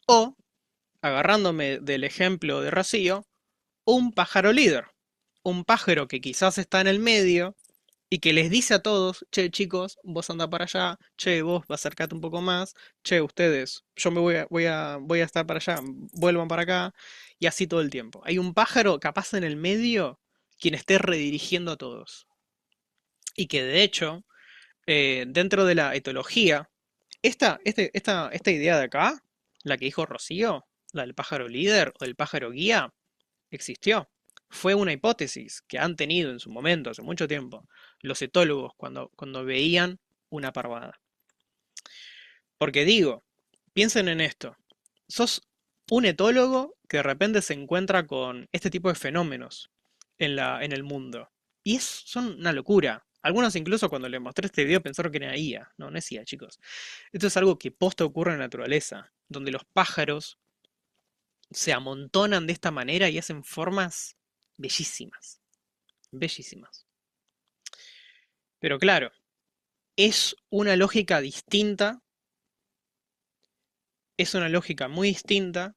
O, agarrándome del ejemplo de Rocío, un pájaro líder. Un pájaro que quizás está en el medio y que les dice a todos, che chicos, vos anda para allá, che vos acercate un poco más, che ustedes, yo me voy a estar para allá, vuelvan para acá, y así todo el tiempo. Hay un pájaro capaz en el medio quien esté redirigiendo a todos. Y que de hecho, dentro de la etología, esta idea de acá, la que dijo Rocío, la del pájaro líder o del pájaro guía, existió. Fue una hipótesis que han tenido en su momento, hace mucho tiempo, los etólogos cuando veían una parvada. Porque digo, piensen en esto. Sos un etólogo que de repente se encuentra con este tipo de fenómenos en el mundo. Y son una locura. Algunos incluso cuando les mostré este video pensaron que era IA. No, no es IA, chicos. Esto es algo que posta ocurre en la naturaleza, donde los pájaros se amontonan de esta manera y hacen formas bellísimas, bellísimas. Pero claro, es una lógica distinta, es una lógica muy distinta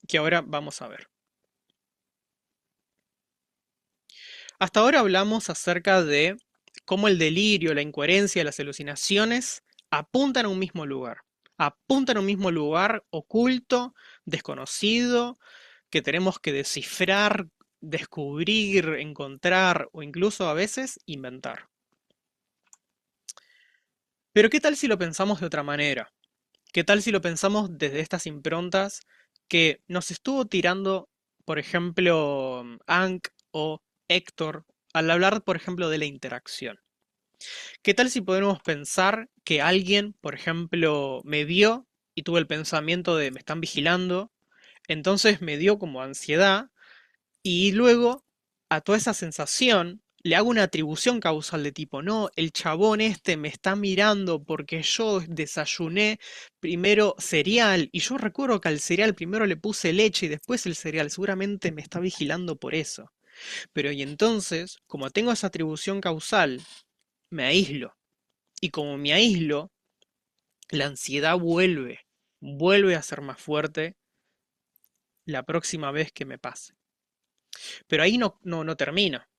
que ahora vamos a ver. Hasta ahora hablamos acerca de cómo el delirio, la incoherencia, las alucinaciones apuntan a un mismo lugar. Apuntan a un mismo lugar oculto, desconocido, que tenemos que descifrar, descubrir, encontrar o incluso a veces inventar. Pero ¿qué tal si lo pensamos de otra manera? ¿Qué tal si lo pensamos desde estas improntas que nos estuvo tirando, por ejemplo, Ankh o Héctor, al hablar, por ejemplo, de la interacción? ¿Qué tal si podemos pensar que alguien, por ejemplo, me vio y tuve el pensamiento de me están vigilando, entonces me dio como ansiedad y luego a toda esa sensación le hago una atribución causal de tipo, no, el chabón este me está mirando porque yo desayuné primero cereal y yo recuerdo que al cereal primero le puse leche y después el cereal, seguramente me está vigilando por eso. Pero y entonces, como tengo esa atribución causal, me aíslo. Y como me aíslo, la ansiedad vuelve a ser más fuerte la próxima vez que me pase. Pero ahí no termina,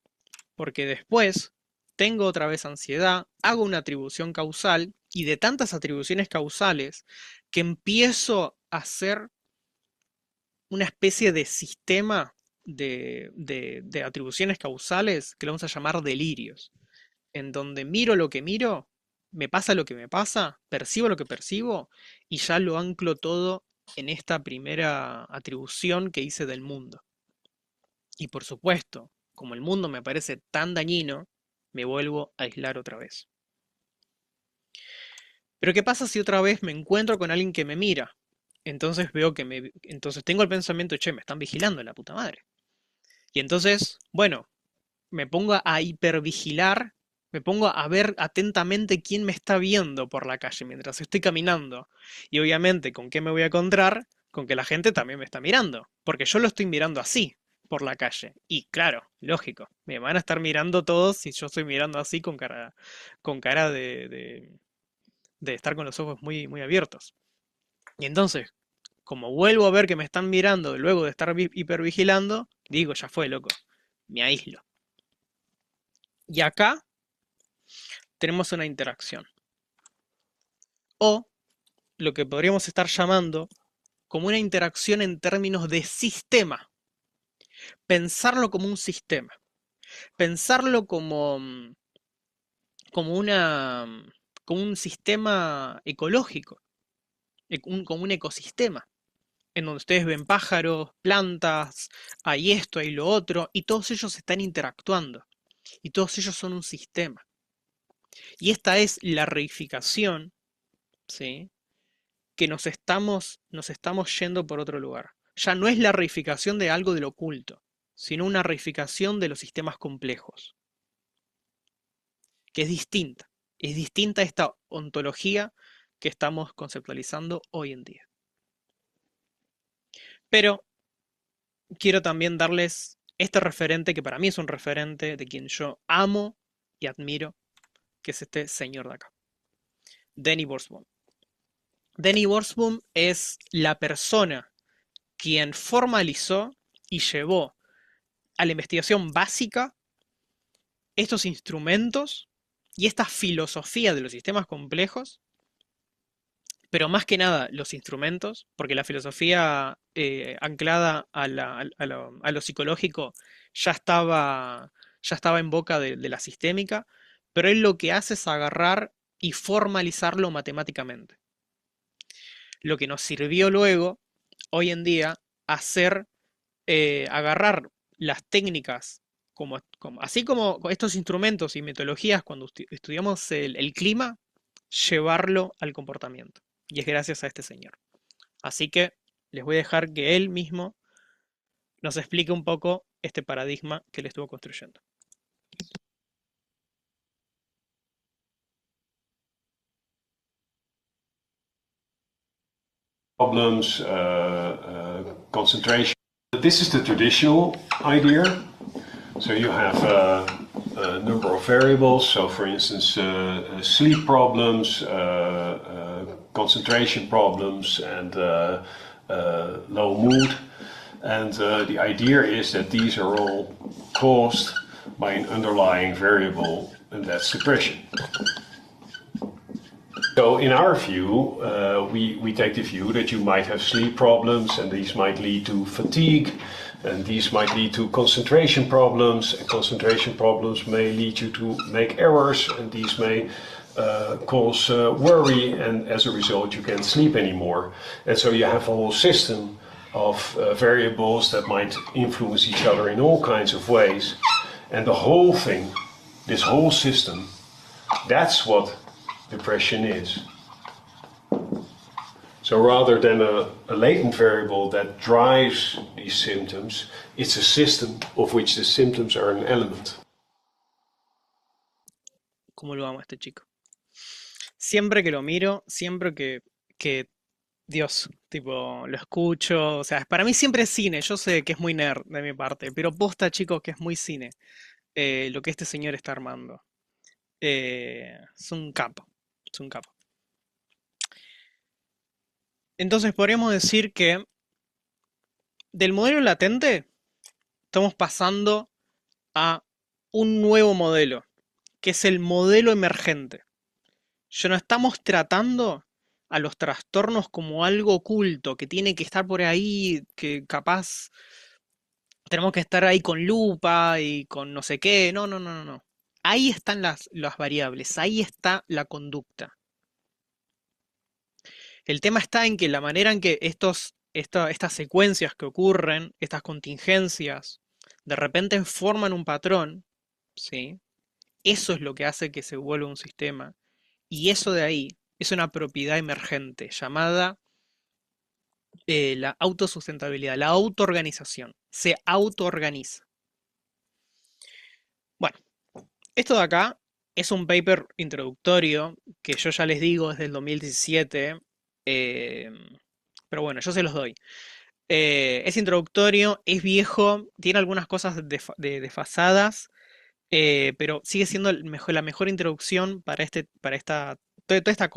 porque después tengo otra vez ansiedad, hago una atribución causal y de tantas atribuciones causales que empiezo a hacer una especie de sistema de atribuciones causales que lo vamos a llamar delirios, en donde miro lo que miro, me pasa lo que me pasa, percibo lo que percibo y ya lo anclo todo en esta primera atribución que hice del mundo. Y por supuesto, como el mundo me parece tan dañino, me vuelvo a aislar otra vez. Pero ¿qué pasa si otra vez me encuentro con alguien que me mira? Entonces veo que entonces tengo el pensamiento, che, me están vigilando la puta madre. Y entonces, bueno, me pongo a hipervigilar, me pongo a ver atentamente quién me está viendo por la calle mientras estoy caminando. Y obviamente, ¿con qué me voy a encontrar? Con que la gente también me está mirando, porque yo lo estoy mirando así por la calle. Y claro, lógico, me van a estar mirando todos si yo estoy mirando así con cara de estar con los ojos muy abiertos. Y entonces, como vuelvo a ver que me están mirando luego de estar hipervigilando, digo, ya fue, loco, me aíslo. Y acá tenemos una interacción. O lo que podríamos estar llamando como una interacción en términos de sistema. Pensarlo como un sistema. Pensarlo como como un sistema ecológico, como un ecosistema, en donde ustedes ven pájaros, plantas, hay esto, hay lo otro, y todos ellos están interactuando. Y todos ellos son un sistema. Y esta es la reificación, ¿sí? Que nos estamos yendo por otro lugar. Ya no es la reificación de algo del oculto, sino una reificación de los sistemas complejos, que es distinta. Es distinta a esta ontología que estamos conceptualizando hoy en día. Pero quiero también darles este referente que para mí es un referente de quien yo amo y admiro, que es este señor de acá, Denny Borsboom. Denny Borsboom es la persona quien formalizó y llevó a la investigación básica estos instrumentos y esta filosofía de los sistemas complejos, pero más que nada los instrumentos, porque la filosofía anclada a lo psicológico ya estaba en boca de la sistémica, pero él lo que hace es agarrar y formalizarlo matemáticamente. Lo que nos sirvió luego, hoy en día, hacer agarrar las técnicas, así como estos instrumentos y metodologías cuando estudiamos el clima, llevarlo al comportamiento. Y es gracias a este señor. Así que les voy a dejar que él mismo nos explique un poco este paradigma que él estuvo construyendo. Problems, concentration. This is the traditional idea. So you have a number of variables. So for instance, sleep problems, concentration problems, and low mood. And the idea is that these are all caused by an underlying variable, and that's depression. So in our view, we take the view that you might have sleep problems, and these might lead to fatigue, and these might lead to concentration problems, and concentration problems may lead you to make errors, and these may cause worry, and as a result you can't sleep anymore. And so you have a whole system of variables that might influence each other in all kinds of ways. And the whole thing, this whole system, that's what depression is. So rather than a latent variable that drives these symptoms, it's a system of which the symptoms are an element. cómo lo amo a este chico. Siempre que lo miro, siempre que Dios, tipo, lo escucho, o sea, para mí siempre es cine, yo sé que es muy nerd de mi parte, pero posta, chicos, que es muy cine, lo que este señor está armando. Es un capo, es un capo. Entonces podríamos decir que del modelo latente estamos pasando a un nuevo modelo, que es el modelo emergente. Ya no estamos tratando a los trastornos como algo oculto, que tiene que estar por ahí, que capaz tenemos que estar ahí con lupa y con no sé qué. No, no, no, no, no. Ahí están las variables, ahí está la conducta. El tema está en que la manera en que estas secuencias que ocurren, estas contingencias, de repente forman un patrón, ¿sí? Eso es lo que hace que se vuelva un sistema. Y eso de ahí es una propiedad emergente llamada la autosustentabilidad, la autoorganización. Se autoorganiza. Bueno, esto de acá es un paper introductorio que yo ya les digo desde el 2017, eh, pero bueno, yo se los doy. Es introductorio, es viejo, tiene algunas cosas desfasadas, pero sigue siendo la mejor introducción para toda esta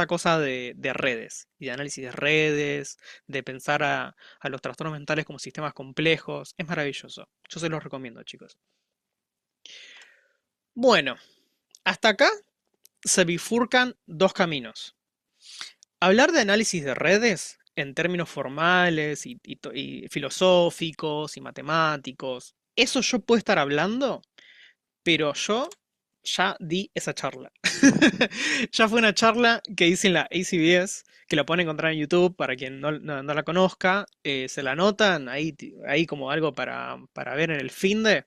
cosa de redes, y de análisis de redes, de pensar a los trastornos mentales como sistemas complejos. Es maravilloso. Yo se los recomiendo, chicos. Bueno, hasta acá se bifurcan dos caminos. Hablar de análisis de redes en términos formales y filosóficos y matemáticos, eso yo puedo estar hablando, pero yo ya di esa charla. Ya fue una charla que hice en la ACBS, que la pueden encontrar en YouTube para quien no la conozca. Se la anotan ahí como algo para ver en el finde.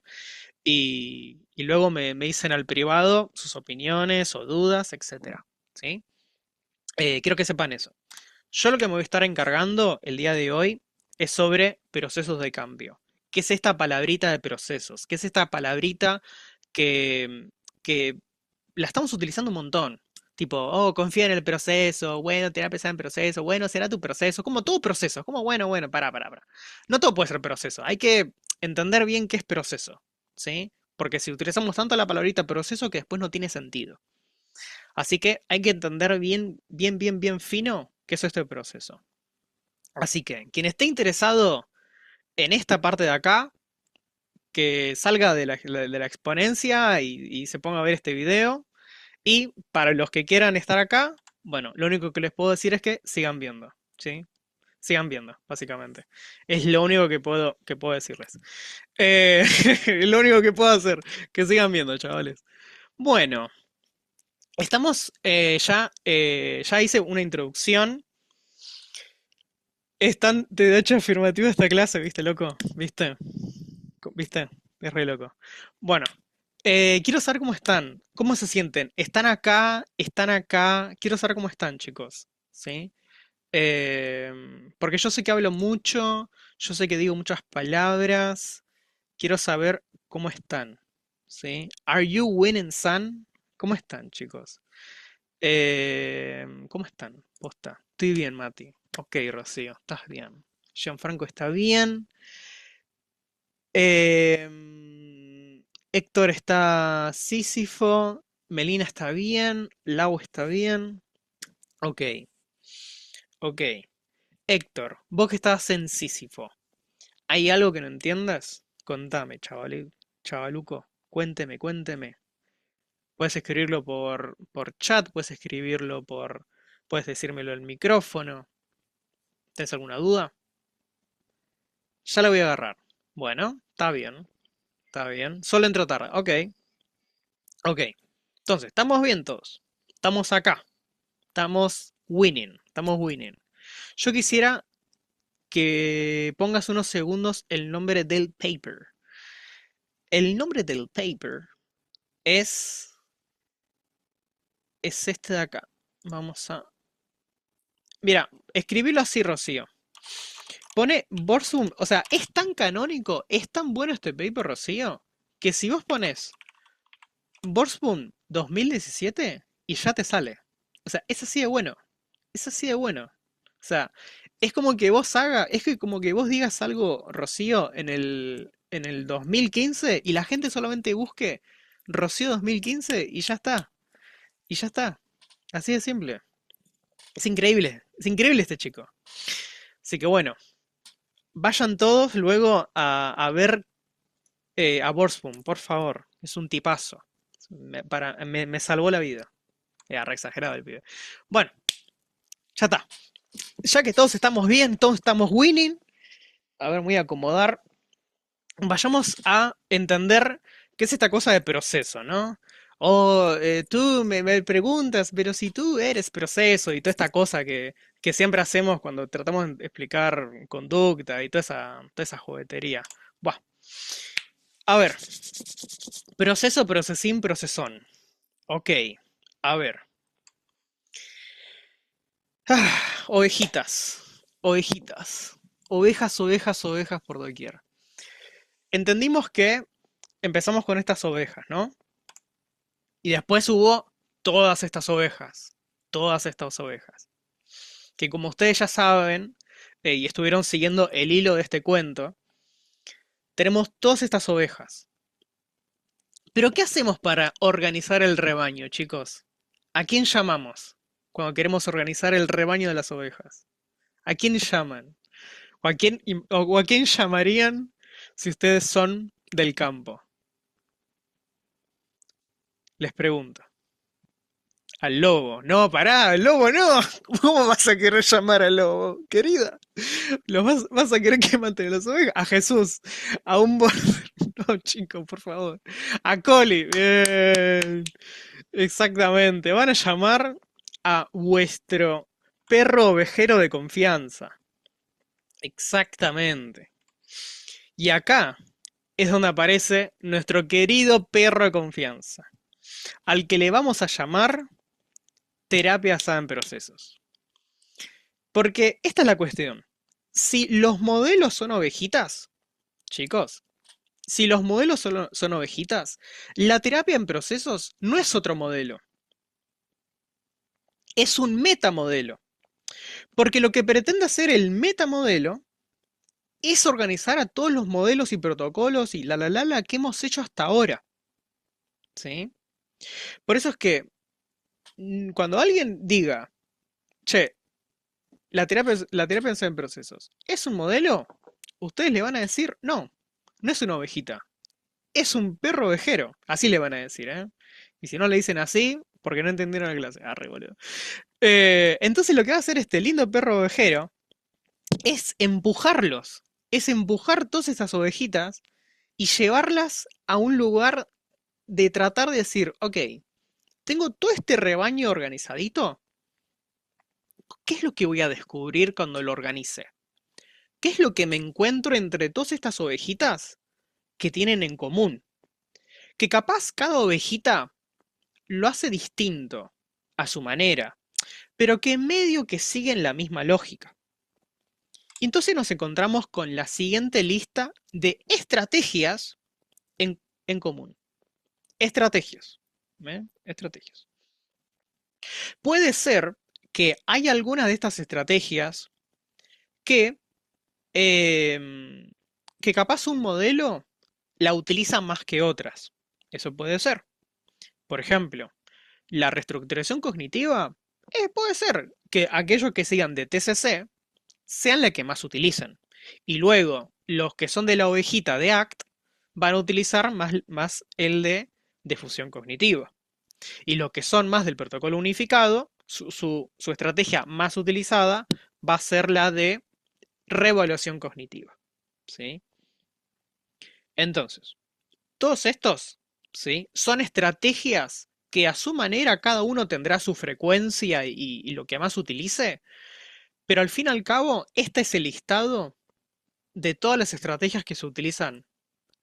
Y luego me dicen al privado sus opiniones o dudas, etcétera. ¿Sí? Quiero que sepan eso. Yo lo que me voy a estar encargando el día de hoy es sobre procesos de cambio. ¿Qué es esta palabrita de procesos? ¿Qué es esta palabrita que, que la estamos utilizando un montón? Tipo, oh, confía en el proceso, bueno, terapia en proceso, bueno, será tu proceso, como todo proceso, como bueno, bueno, para. No todo puede ser proceso, hay que entender bien qué es proceso, ¿sí? Porque si utilizamos tanto la palabrita proceso que después no tiene sentido. Así que hay que entender bien fino qué es este proceso. Así que, quien esté interesado en esta parte de acá, que salga de la exponencia y se ponga a ver este video. Y para los que quieran estar acá, bueno, lo único que les puedo decir es que sigan viendo, ¿sí? Sigan viendo, básicamente. Es lo único que puedo decirles. Eh, lo único que puedo hacer, que sigan viendo, chavales. Bueno, estamos ya hice una introducción. Están de hecho afirmativo esta clase, ¿viste, loco? ¿Viste? ¿Viste? Es re loco. Bueno, quiero saber cómo están, cómo se sienten. ¿Están acá? ¿Están acá? Quiero saber cómo están, chicos. ¿Sí? Porque yo sé que hablo mucho, yo sé que digo muchas palabras. Quiero saber cómo están. ¿Sí? Are you winning, son? ¿Cómo están, chicos? ¿Cómo están? Posta. Estoy bien, Mati. Ok, Rocío, estás bien. Gianfranco está bien. Héctor está Sísifo. Melina está bien. Lau está bien. Ok, ok. Héctor, vos que estás en Sísifo, ¿hay algo que no entiendas? Contame, chavaluco. Cuénteme. Puedes escribirlo por chat, puedes escribirlo puedes decírmelo en micrófono. ¿Tienes alguna duda? Ya la voy a agarrar. Bueno, está bien, está bien. Solo entro tarde. Ok, ok. Entonces, estamos bien todos. Estamos acá. Estamos winning. Estamos winning. Yo quisiera que pongas unos segundos el nombre del paper. El nombre del paper es, es este de acá. Vamos a... Mira, escribilo así, Rocío. Pone Borsum, o sea, es tan canónico, es tan bueno este paper, Rocío, que si vos pones Borsum 2017 y ya te sale. O sea, es así de bueno. Es así de bueno. O sea, es como que vos es que como que vos digas algo, Rocío, en el 2015 y la gente solamente busque Rocío 2015 y ya está. Y ya está. Así de simple. Es increíble. Es increíble este chico. Así que bueno, vayan todos luego a ver a Borsboom, por favor. Es un tipazo. Me salvó la vida. Era re exagerado el pibe. Bueno, ya está. Ya que todos estamos bien, todos estamos winning. A ver, me voy a acomodar. Vayamos a entender qué es esta cosa de proceso, ¿no? O tú me preguntas, pero si tú eres proceso y toda esta cosa que siempre hacemos cuando tratamos de explicar conducta y toda esa juguetería. Buah. A ver, proceso, procesín, procesón. Ok, a ver. Ovejitas, ovejitas, ovejas, ovejas, ovejas por doquier. Entendimos que empezamos con estas ovejas, ¿no? Y después hubo todas estas ovejas, que como ustedes ya saben y estuvieron siguiendo el hilo de este cuento, tenemos todas estas ovejas. Pero ¿qué hacemos para organizar el rebaño, chicos? ¿A quién llamamos cuando queremos organizar el rebaño de las ovejas? ¿A quién llaman? O a quién llamarían si ustedes son del campo? Les pregunto. Al lobo. No, pará, al lobo no. ¿Cómo vas a querer llamar al lobo, querida? ¿Vas a querer que mate a las ovejas? A Jesús. A un No, chicos, por favor. A Coli. Bien. Exactamente. Van a llamar a vuestro perro ovejero de confianza. Exactamente. Y acá es donde aparece nuestro querido perro de confianza, al que le vamos a llamar terapia basada en procesos. Porque esta es la cuestión. Si los modelos son ovejitas, chicos, si los modelos son ovejitas, la terapia en procesos no es otro modelo, es un metamodelo. Porque lo que pretende hacer el metamodelo es organizar a todos los modelos y protocolos y la que hemos hecho hasta ahora. ¿Sí? Por eso es que cuando alguien diga, che, la terapia en procesos, ¿es un modelo? Ustedes le van a decir, no, no es una ovejita, es un perro ovejero. Así le van a decir, ¿eh? Y si no le dicen así, porque no entendieron la clase. Arre, boludo. Entonces lo que va a hacer este lindo perro ovejero es empujarlos. Es empujar todas esas ovejitas y llevarlas a un lugar de tratar de decir, ok, tengo todo este rebaño organizadito. ¿Qué es lo que voy a descubrir cuando lo organice? ¿Qué es lo que me encuentro entre todas estas ovejitas que tienen en común? Que capaz cada ovejita lo hace distinto, a su manera, pero que medio que siguen la misma lógica. Y entonces nos encontramos con la siguiente lista de estrategias en común. Estrategias. ¿Eh? Estrategias. Puede ser que hay algunas de estas estrategias que, que capaz un modelo la utiliza más que otras. Eso puede ser. Por ejemplo, la reestructuración cognitiva puede ser que aquellos que sigan de TCC sean la que más utilicen. Y luego, los que son de la ovejita de ACT van a utilizar más el de difusión cognitiva. Y los que son más del protocolo unificado, su estrategia más utilizada va a ser la de reevaluación cognitiva. ¿Sí? Entonces, todos estos, ¿sí?, son estrategias que a su manera cada uno tendrá su frecuencia y lo que más utilice, pero al fin y al cabo, este es el listado de todas las estrategias que se utilizan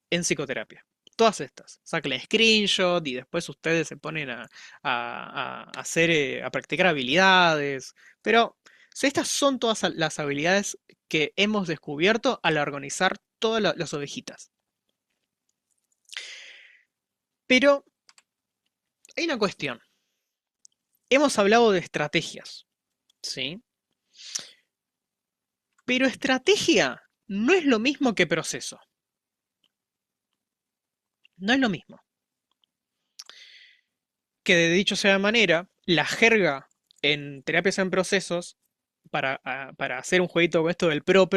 en psicoterapia. Todas estas. Saquen screenshot y después ustedes se ponen a hacer, a practicar habilidades. Pero estas son todas las habilidades que hemos descubierto al organizar todas las ovejitas. Pero hay una cuestión. Hemos hablado de estrategias, ¿sí? Pero estrategia no es lo mismo que proceso. No es lo mismo. Que de dicho sea de manera, la jerga en terapias en procesos, para hacer un jueguito con esto del pro,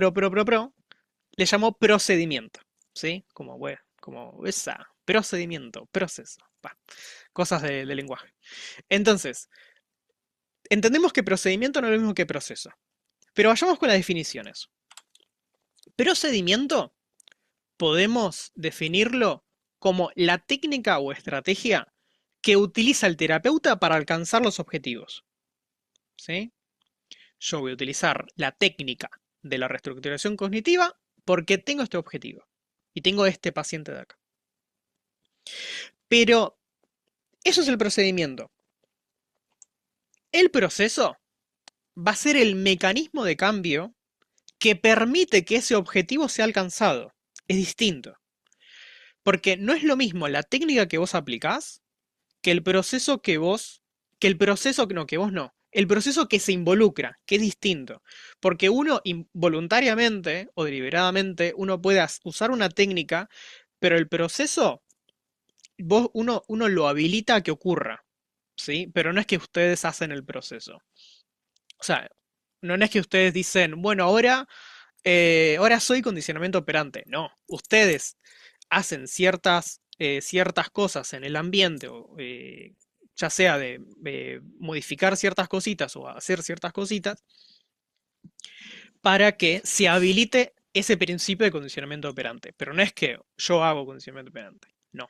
le llamó procedimiento, ¿sí? Como, bueno, como esa, procedimiento, proceso, va, cosas de lenguaje. Entonces, entendemos que procedimiento no es lo mismo que proceso, pero vayamos con las definiciones. Procedimiento podemos definirlo como la técnica o estrategia que utiliza el terapeuta para alcanzar los objetivos, ¿sí? Yo voy a utilizar la técnica de la reestructuración cognitiva porque tengo este objetivo y tengo este paciente de acá. Pero eso es el procedimiento. El proceso va a ser el mecanismo de cambio que permite que ese objetivo sea alcanzado. Es distinto. Porque no es lo mismo la técnica que vos aplicás que el proceso que vos, que el proceso que no, que vos no. El proceso que se involucra, que es distinto. Porque uno involuntariamente o deliberadamente, uno puede usar una técnica, pero el proceso, uno lo habilita a que ocurra, ¿sí? Pero no es que ustedes hacen el proceso. O sea, no es que ustedes dicen, bueno, ahora soy condicionamiento operante. No, ustedes hacen ciertas cosas en el ambiente, ya sea de modificar ciertas cositas o hacer ciertas cositas, para que se habilite ese principio de condicionamiento operante. Pero no es que yo hago condicionamiento operante. No.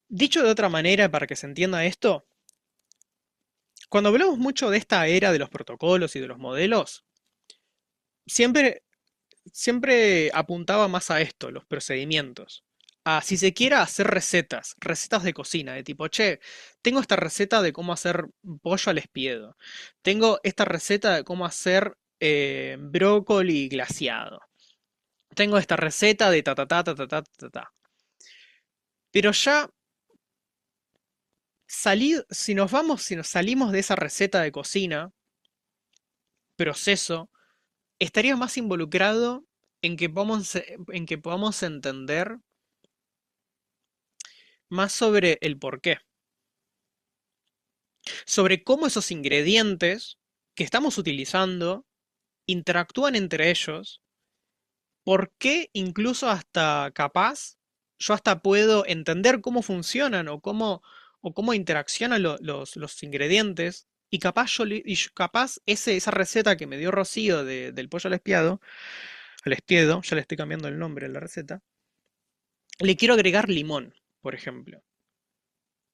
Dicho de otra manera, para que se entienda esto, cuando hablamos mucho de esta era de los protocolos y de los modelos, siempre siempre apuntaba más a esto, los procedimientos. A si se quiera hacer recetas de cocina, de tipo, che, tengo esta receta de cómo hacer pollo al espiedo. Tengo esta receta de cómo hacer brócoli glaseado. Tengo esta receta de ta ta ta ta ta ta ta ta. Pero ya si nos salimos de esa receta de cocina, proceso, estaría más involucrado en que podamos entender más sobre el porqué, sobre cómo esos ingredientes que estamos utilizando interactúan entre ellos, por qué incluso hasta capaz yo hasta puedo entender cómo funcionan o cómo interaccionan los ingredientes y capaz, capaz esa receta que me dio Rocío del pollo al espiedo, ya le estoy cambiando el nombre a la receta, le quiero agregar limón, por ejemplo.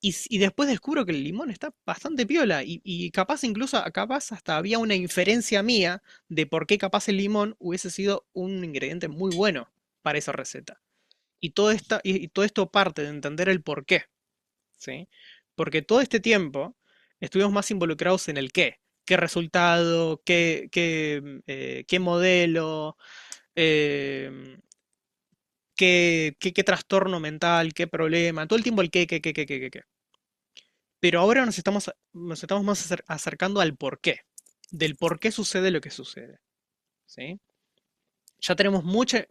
Y después descubro que el limón está bastante piola y capaz incluso, capaz hasta había una inferencia mía de por qué capaz el limón hubiese sido un ingrediente muy bueno para esa receta. Y todo esto parte de entender el por qué, ¿sí? Porque todo este tiempo estuvimos más involucrados en el qué. ¿Qué resultado? ¿Qué modelo? eh, ¿Qué trastorno mental? ¿Qué problema? Todo el tiempo el qué. Pero ahora nos estamos más acercando al porqué, del por qué sucede lo que sucede, ¿sí? Ya tenemos mucha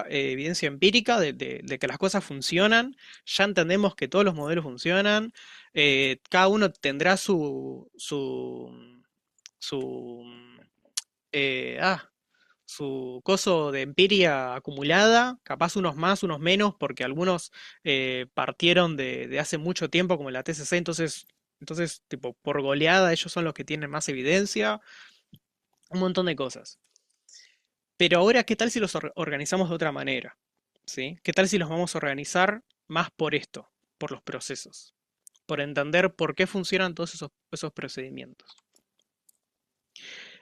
evidencia empírica de que las cosas funcionan, ya entendemos que todos los modelos funcionan, cada uno tendrá su, eh, ah, su coso de empiria acumulada, capaz unos más, unos menos, porque algunos partieron de hace mucho tiempo, como la TCC, entonces, tipo, por goleada, ellos son los que tienen más evidencia, un montón de cosas. Pero ahora, ¿qué tal si los organizamos de otra manera? ¿Sí? ¿Qué tal si los vamos a organizar más por esto, por los procesos? Por entender por qué funcionan todos esos procedimientos.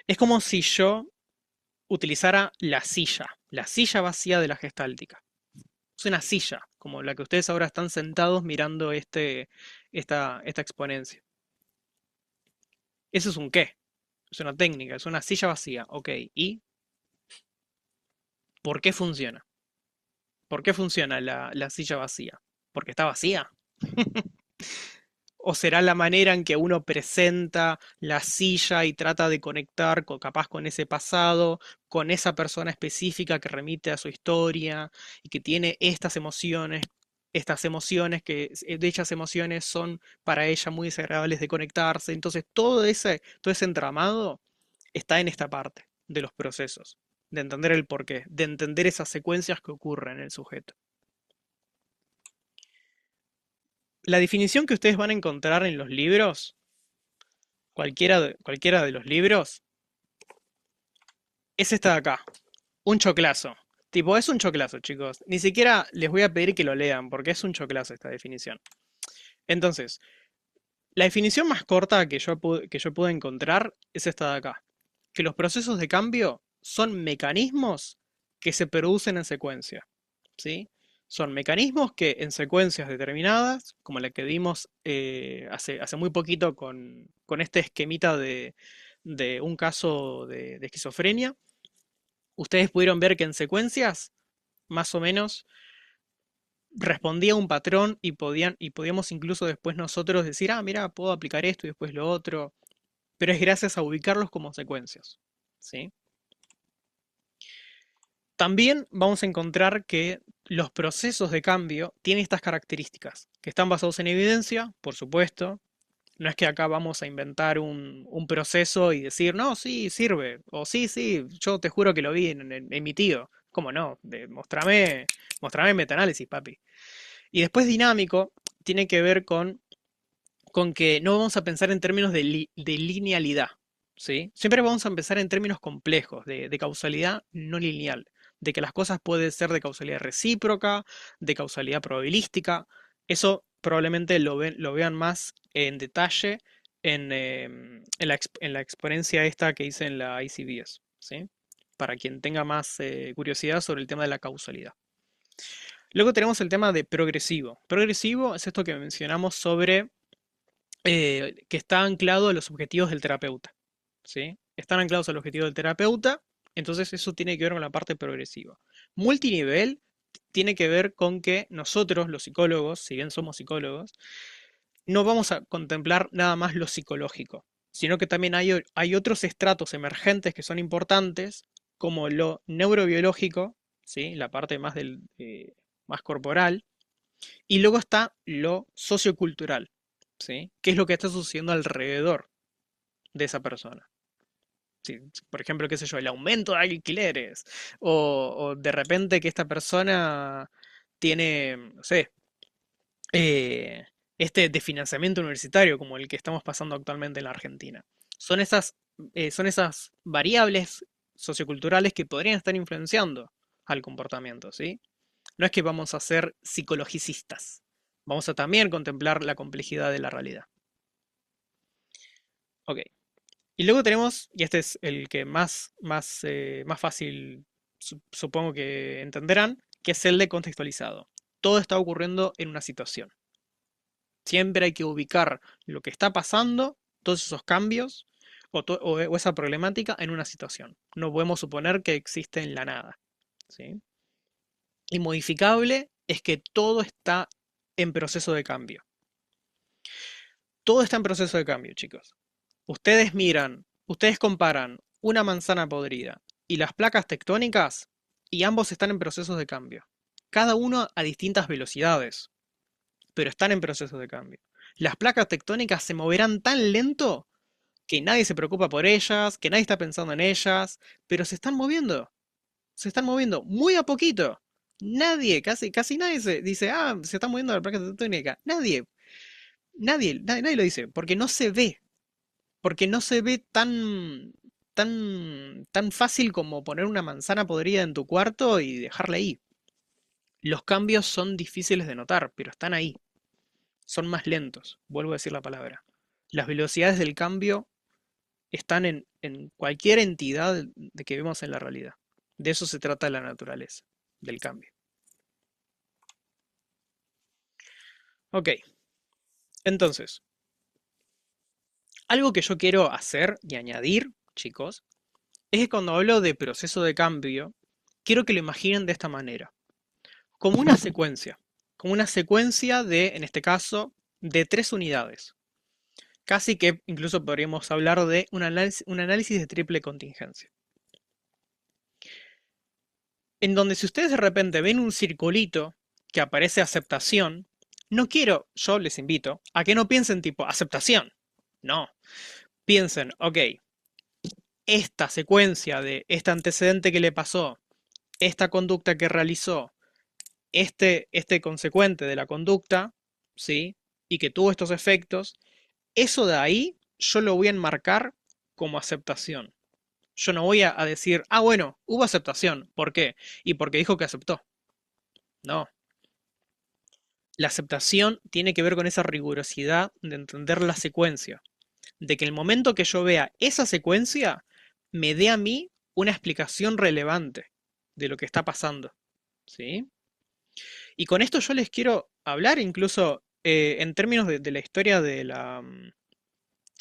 Es como si yo utilizara la silla vacía de la gestáltica. Es una silla, como la que ustedes ahora están sentados mirando esta exponencia. Eso es un qué, es una técnica, es una silla vacía. Ok, ¿y por qué funciona? ¿Por qué funciona la silla vacía? ¿Porque está vacía? o será la manera en que uno presenta la silla y trata de conectar capaz con ese pasado, con esa persona específica que remite a su historia y que tiene estas emociones que dichas emociones son para ella muy desagradables de conectarse. Entonces todo ese entramado está en esta parte de los procesos, de entender el porqué, de entender esas secuencias que ocurren en el sujeto. La definición que ustedes van a encontrar en los libros, cualquiera de los libros, es esta de acá, un choclazo. Tipo, es un choclazo, chicos. Ni siquiera les voy a pedir que lo lean, porque es un choclazo esta definición. Entonces, la definición más corta que yo pude encontrar es esta de acá. Que los procesos de cambio son mecanismos que se producen en secuencia. ¿Sí? Son mecanismos que en secuencias determinadas, como la que vimos hace muy poquito con este esquemita de un caso de esquizofrenia, ustedes pudieron ver que en secuencias, más o menos, respondía a un patrón y podíamos incluso después nosotros decir, ah, mira, puedo aplicar esto y después lo otro, pero es gracias a ubicarlos como secuencias. ¿Sí? También vamos a encontrar que los procesos de cambio tienen estas características, que están basados en evidencia, por supuesto. No es que acá vamos a inventar un proceso y decir, no, sí, sirve, o sí, sí, yo te juro que lo vi en mi tío. ¿Cómo no? Mostrame metaanálisis, papi. Y después dinámico tiene que ver con que no vamos a pensar en términos de linealidad, ¿sí? Siempre vamos a empezar en términos complejos, de causalidad no lineal, de que las cosas pueden ser de causalidad recíproca, de causalidad probabilística. Eso probablemente lo vean más en detalle en la exponencia esta que hice en la ICBS, ¿sí? Para quien tenga más curiosidad sobre el tema de la causalidad. Luego tenemos el tema de progresivo. Progresivo es esto que mencionamos sobre que está anclado a los objetivos del terapeuta. ¿Sí? Están anclados al objetivo del terapeuta, entonces eso tiene que ver con la parte progresiva. Multinivel tiene que ver con que nosotros, los psicólogos, si bien somos psicólogos, no vamos a contemplar nada más lo psicológico, sino que también hay otros estratos emergentes que son importantes, como lo neurobiológico, ¿sí? La parte más corporal, y luego está lo sociocultural, ¿sí? ¿Qué es lo que está sucediendo alrededor de esa persona? Sí, por ejemplo, qué sé yo, el aumento de alquileres, o de repente que esta persona tiene, no sé, eh, este desfinanciamiento universitario como el que estamos pasando actualmente en la Argentina. Son son esas variables socioculturales que podrían estar influenciando al comportamiento, ¿sí? No es que vamos a ser psicologicistas, vamos a también contemplar la complejidad de la realidad. Ok. Y luego tenemos, y este es el que más fácil supongo que entenderán, que es el de contextualizado. Todo está ocurriendo en una situación. Siempre hay que ubicar lo que está pasando, todos esos cambios o esa problemática en una situación. No podemos suponer que existe en la nada. ¿Sí? Y modificable es que todo está en proceso de cambio. Todo está en proceso de cambio, chicos. Ustedes comparan una manzana podrida y las placas tectónicas y ambos están en procesos de cambio. Cada uno a distintas velocidades, pero están en procesos de cambio. Las placas tectónicas se moverán tan lento que nadie se preocupa por ellas, que nadie está pensando en ellas, pero se están moviendo muy a poquito. Casi nadie se dice, ah, se está moviendo la placa tectónica. Nadie lo dice, porque no se ve tan fácil como poner una manzana podrida en tu cuarto y dejarla ahí. Los cambios son difíciles de notar, pero están ahí. Son más lentos, vuelvo a decir la palabra. Las velocidades del cambio están en cualquier entidad de que vemos en la realidad. De eso se trata la naturaleza, del cambio. Ok, entonces, algo que yo quiero hacer y añadir, chicos, es que cuando hablo de proceso de cambio, quiero que lo imaginen de esta manera, como una secuencia de, en este caso, de 3 unidades. Casi que incluso podríamos hablar de un análisis de triple contingencia. En donde si ustedes de repente ven un circulito que aparece aceptación, no quiero, yo les invito a que no piensen tipo aceptación. No, piensen, ok, esta secuencia de este antecedente que le pasó, esta conducta que realizó, este consecuente de la conducta, ¿sí? Y que tuvo estos efectos, eso de ahí yo lo voy a enmarcar como aceptación. Yo no voy a decir, ah, bueno, hubo aceptación. ¿Por qué? Y porque dijo que aceptó. No. La aceptación tiene que ver con esa rigurosidad de entender la secuencia. De que el momento que yo vea esa secuencia, me dé a mí una explicación relevante de lo que está pasando. ¿Sí? Y con esto yo les quiero hablar incluso en términos de la historia de la,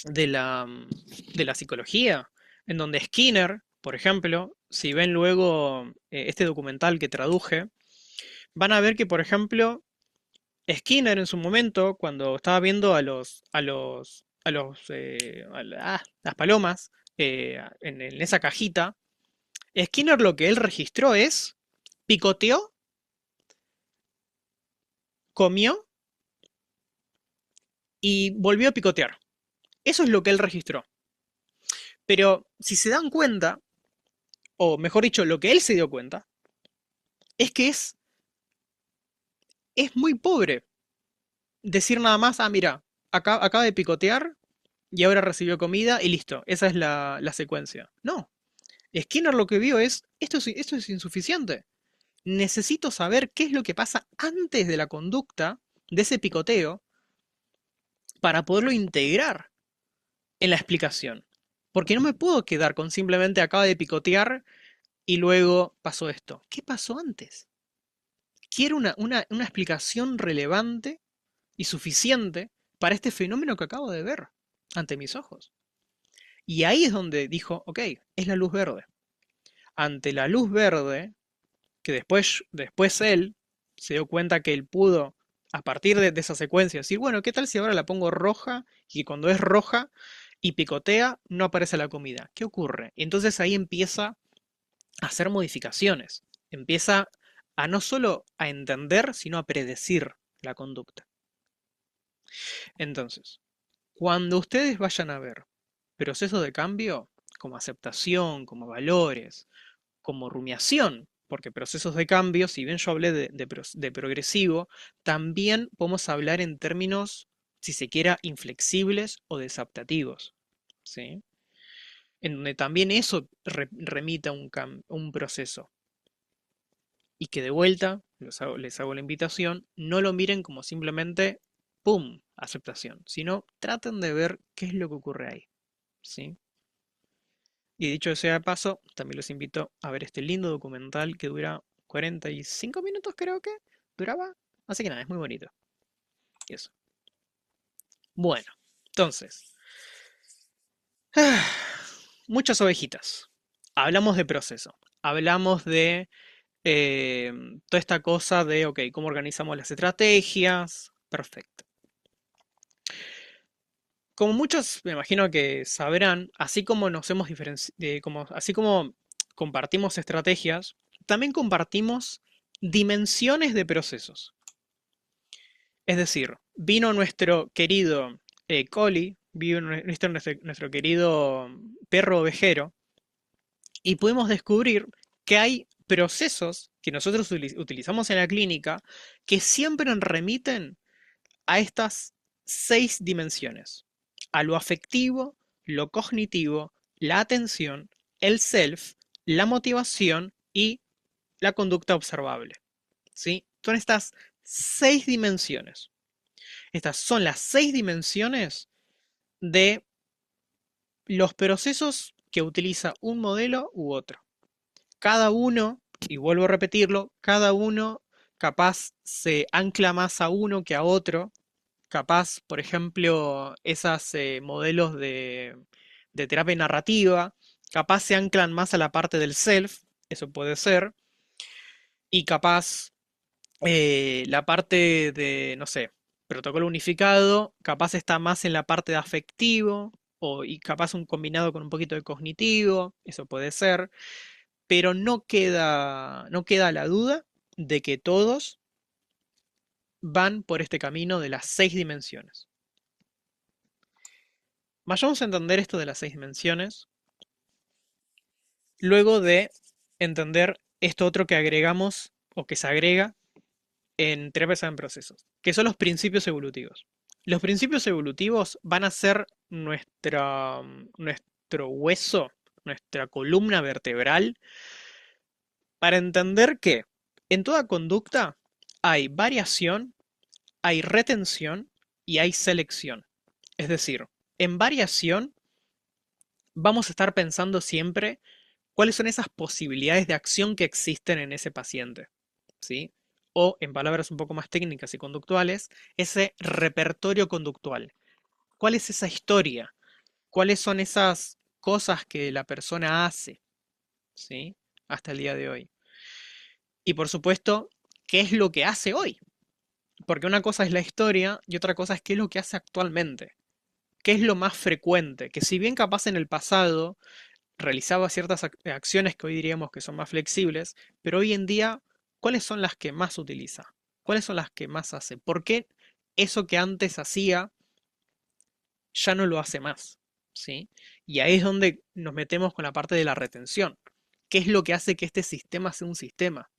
de la psicología, en donde Skinner, por ejemplo, si ven luego este documental que traduje, van a ver que, por ejemplo, Skinner en su momento, cuando estaba viendo las palomas en esa cajita, Skinner lo que él registró es picoteó, comió y volvió a picotear. Eso es lo que él registró. Pero si se dan cuenta, o mejor dicho, lo que él se dio cuenta, es que es muy pobre decir nada más, ah, mira, acaba de picotear y ahora recibió comida y listo, esa es la secuencia. No, Skinner lo que vio es, esto es insuficiente. Necesito saber qué es lo que pasa antes de la conducta de ese picoteo para poderlo integrar en la explicación. Porque no me puedo quedar con simplemente acaba de picotear y luego pasó esto. ¿Qué pasó antes? Quiero una explicación relevante y suficiente para este fenómeno que acabo de ver ante mis ojos. Y ahí es donde dijo, ok, es la luz verde. Ante la luz verde, que después él se dio cuenta que él pudo, a partir de esa secuencia, decir, bueno, ¿qué tal si ahora la pongo roja y cuando es roja y picotea no aparece la comida? ¿Qué ocurre? Y entonces ahí empieza a hacer modificaciones. Empieza a no solo a entender, sino a predecir la conducta. Entonces, cuando ustedes vayan a ver procesos de cambio, como aceptación, como valores, como rumiación, porque procesos de cambio, si bien yo hablé de progresivo, también podemos hablar en términos, si se quiera, inflexibles o desadaptativos, ¿sí? En donde también eso remite a un proceso. Y que de vuelta, les hago la invitación, no lo miren como simplemente, ¡pum!, aceptación, sino traten de ver qué es lo que ocurre ahí, ¿sí? Y dicho sea de paso, también los invito a ver este lindo documental que dura 45 minutos, creo que duraba. Así que nada, es muy bonito. Y eso. Bueno, entonces, muchas ovejitas. Hablamos de proceso. Hablamos de eh, toda esta cosa de, ok, cómo organizamos las estrategias. Perfecto. Como muchos me imagino que sabrán, así como nos hemos así como compartimos estrategias, también compartimos dimensiones de procesos. Es decir, vino nuestro querido Collie, vino nuestro querido perro ovejero, y pudimos descubrir que hay procesos que nosotros utilizamos en la clínica que siempre remiten a estas 6 dimensiones: a lo afectivo, lo cognitivo, la atención, el self, la motivación y la conducta observable. ¿Sí? Son estas 6 dimensiones. Estas son las 6 dimensiones de los procesos que utiliza un modelo u otro. Cada uno, y vuelvo a repetirlo, cada uno capaz se ancla más a uno que a otro. Capaz, por ejemplo, esos modelos de terapia narrativa, capaz se anclan más a la parte del self, eso puede ser, y capaz la parte de, no sé, Protocolo unificado, capaz está más en la parte de afectivo, y capaz un combinado con un poquito de cognitivo, eso puede ser, pero no queda la duda de que todos van por este camino de las 6 dimensiones. Vayamos a entender esto de las 6 dimensiones, luego de entender esto otro que agregamos o que se agrega en terapia en procesos, que son los principios evolutivos. Los principios evolutivos van a ser nuestro hueso, nuestra columna vertebral, para entender que en toda conducta hay variación, hay retención y hay selección. Es decir, en variación vamos a estar pensando siempre cuáles son esas posibilidades de acción que existen en ese paciente, ¿sí? O, en palabras un poco más técnicas y conductuales, ese repertorio conductual. ¿Cuál es esa historia? ¿Cuáles son esas cosas que la persona hace, ¿sí? Hasta el día de hoy. Y por supuesto, ¿qué es lo que hace hoy? Porque una cosa es la historia y otra cosa es qué es lo que hace actualmente. ¿Qué es lo más frecuente? Que si bien capaz en el pasado realizaba ciertas acciones que hoy diríamos que son más flexibles, pero hoy en día, ¿cuáles son las que más utiliza? ¿Cuáles son las que más hace? ¿Por qué eso que antes hacía ya no lo hace más? ¿Sí? Y ahí es donde nos metemos con la parte de la retención. ¿Qué es lo que hace que este sistema sea un sistema?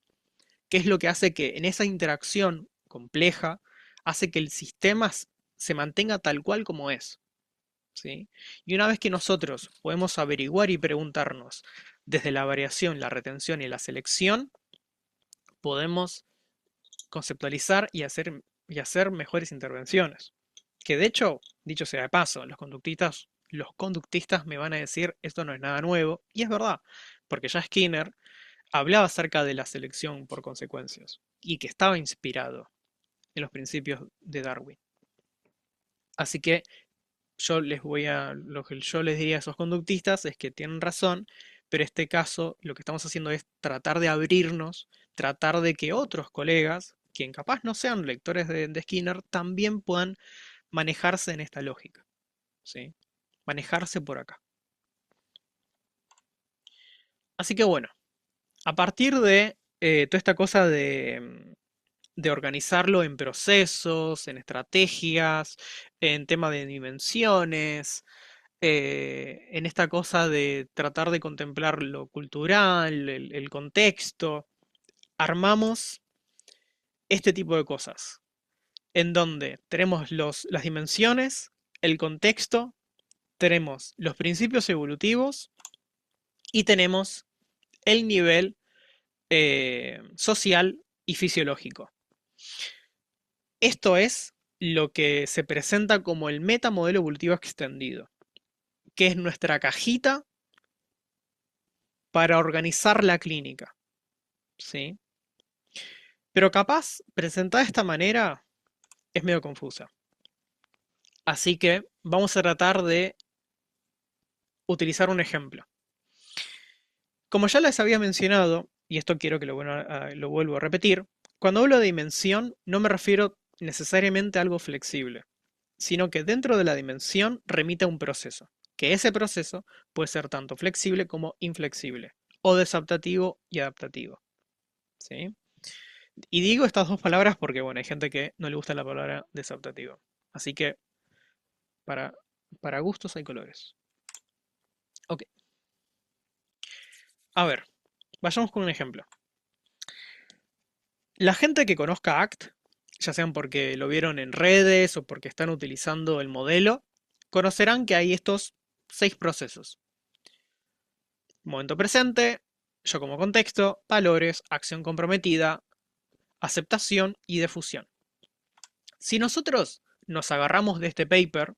¿Qué es lo que hace que en esa interacción compleja hace que el sistema se mantenga tal cual como es? ¿Sí? Y una vez que nosotros podemos averiguar y preguntarnos desde la variación, la retención y la selección, podemos conceptualizar y hacer mejores intervenciones. Que de hecho, dicho sea de paso, los conductistas me van a decir esto no es nada nuevo, y es verdad, porque ya Skinner hablaba acerca de la selección por consecuencias, y que estaba inspirado en los principios de Darwin. Así que lo que yo les diría a esos conductistas es que tienen razón, pero en este caso lo que estamos haciendo es tratar de abrirnos, tratar de que otros colegas, quien capaz no sean lectores de Skinner, también puedan manejarse en esta lógica, ¿sí? Manejarse por acá. Así que bueno, a partir de toda esta cosa de organizarlo en procesos, en estrategias, en tema de dimensiones, en esta cosa de tratar de contemplar lo cultural, el contexto, armamos este tipo de cosas, en donde tenemos las dimensiones, el contexto, tenemos los principios evolutivos y tenemos el nivel social y fisiológico. Esto es lo que se presenta como el metamodelo evolutivo extendido, que es nuestra cajita para organizar la clínica, ¿sí? Pero capaz, presentada de esta manera, es medio confusa. Así que vamos a tratar de utilizar un ejemplo. Como ya les había mencionado, y esto quiero que lo vuelvo a repetir, cuando hablo de dimensión no me refiero necesariamente a algo flexible, sino que dentro de la dimensión remite a un proceso, que ese proceso puede ser tanto flexible como inflexible, o desadaptativo y adaptativo, ¿sí? Y digo estas dos palabras porque, bueno, hay gente que no le gusta la palabra desadaptativo. Así que, para, para gustos hay colores. Ok, a ver, vayamos con un ejemplo. La gente que conozca ACT, ya sean porque lo vieron en redes o porque están utilizando el modelo, conocerán que hay estos 6 procesos. Momento presente, yo como contexto, valores, acción comprometida, aceptación y difusión. Si nosotros nos agarramos de este paper,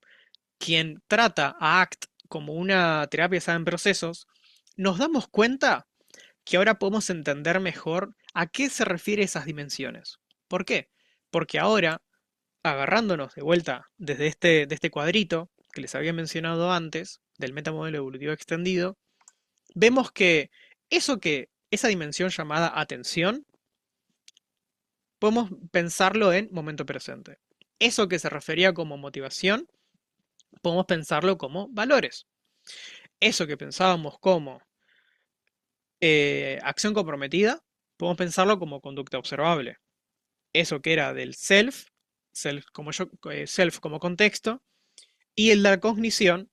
quien trata a ACT como una terapia basada en procesos, nos damos cuenta que ahora podemos entender mejor a qué se refiere esas dimensiones. ¿Por qué? Porque ahora, agarrándonos de vuelta desde de este cuadrito que les había mencionado antes, del metamodelo evolutivo extendido, vemos que esa dimensión llamada atención, podemos pensarlo en momento presente. eso que se refería como motivación, podemos pensarlo como valores. Eso que pensábamos como acción comprometida, podemos pensarlo como conducta observable. Eso que era del self como contexto, y el de la cognición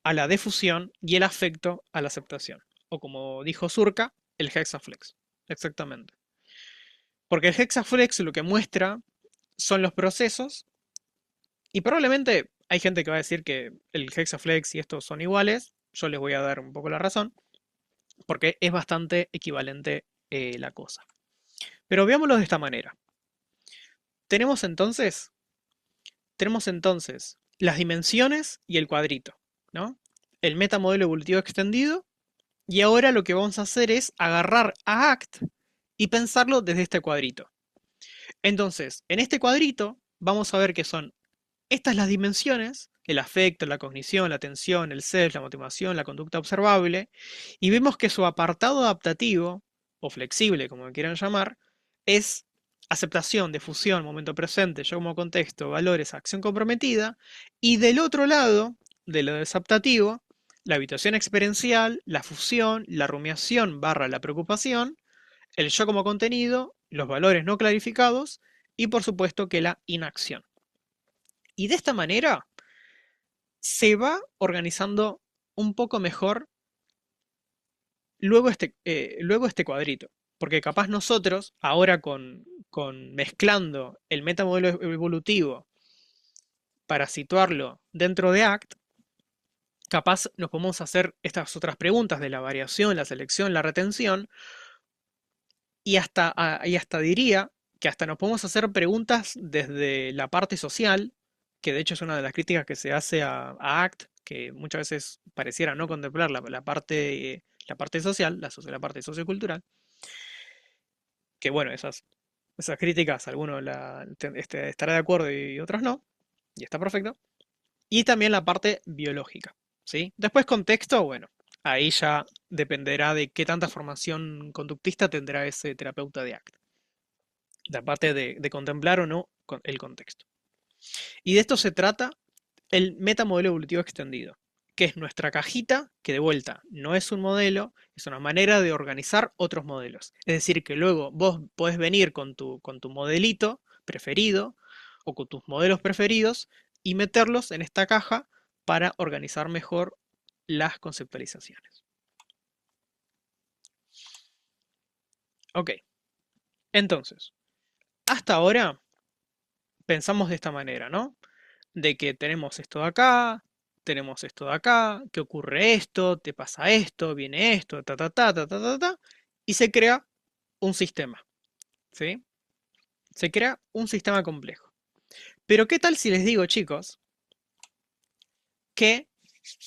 a la difusión y el afecto a la aceptación. O como dijo Surka, el hexaflex. Exactamente. Porque el hexaflex lo que muestra son los procesos, y probablemente hay gente que va a decir que el hexaflex y estos son iguales. Yo les voy a dar un poco la razón, porque es bastante equivalente la cosa. Pero veámoslo de esta manera. Tenemos entonces, tenemos entonces las dimensiones y el cuadrito, ¿no? El metamodelo evolutivo extendido. Y ahora lo que vamos a hacer es agarrar a ACT y pensarlo desde este cuadrito. Entonces, en este cuadrito vamos a ver que son estas las dimensiones: el afecto, la cognición, la atención, el self, la motivación, la conducta observable, y vemos que su apartado adaptativo, o flexible, como quieran llamar, es aceptación, difusión, momento presente, yo como contexto, valores, acción comprometida, y del otro lado, de lo desadaptativo, la habituación experiencial, la fusión, la rumiación barra la preocupación, el yo como contenido, los valores no clarificados y por supuesto que la inacción. Y de esta manera se va organizando un poco mejor luego este cuadrito. Porque capaz nosotros, ahora con mezclando el metamodelo evolutivo para situarlo dentro de ACT, capaz nos podemos hacer estas otras preguntas de la variación, la selección, la retención, y hasta diría que hasta nos podemos hacer preguntas desde la parte social, que de hecho es una de las críticas que se hace a ACT, que muchas veces pareciera no contemplar la parte social, la parte sociocultural, que bueno, esas críticas, algunos estará de acuerdo y otros no, y está perfecto. Y también la parte biológica, ¿sí? Después contexto, bueno, ahí ya dependerá de qué tanta formación conductista tendrá ese terapeuta de ACT, la parte de contemplar o no el contexto. Y de esto se trata el metamodelo evolutivo extendido, que es nuestra cajita, que de vuelta no es un modelo, es una manera de organizar otros modelos. Es decir, que luego vos podés venir con tu modelito preferido o con tus modelos preferidos y meterlos en esta caja para organizar mejor las conceptualizaciones. Ok, entonces, hasta ahora pensamos de esta manera, ¿no? De que tenemos esto de acá, tenemos esto de acá, que ocurre esto, te pasa esto, viene esto, ta ta ta ta ta ta ta, y se crea un sistema, ¿sí? Se crea un sistema complejo. Pero ¿qué tal si les digo, chicos, que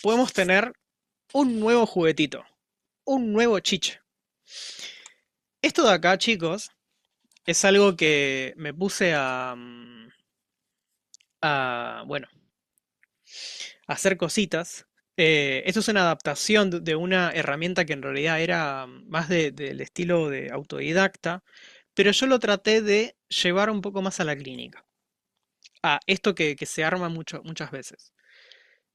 podemos tener un nuevo juguetito, un nuevo chiche? Esto de acá, chicos, es algo que me puse bueno, hacer cositas. Esto es una adaptación de una herramienta que en realidad era más del estilo de autodidacta, pero yo lo traté de llevar un poco más a la clínica. A esto que se arma muchas veces.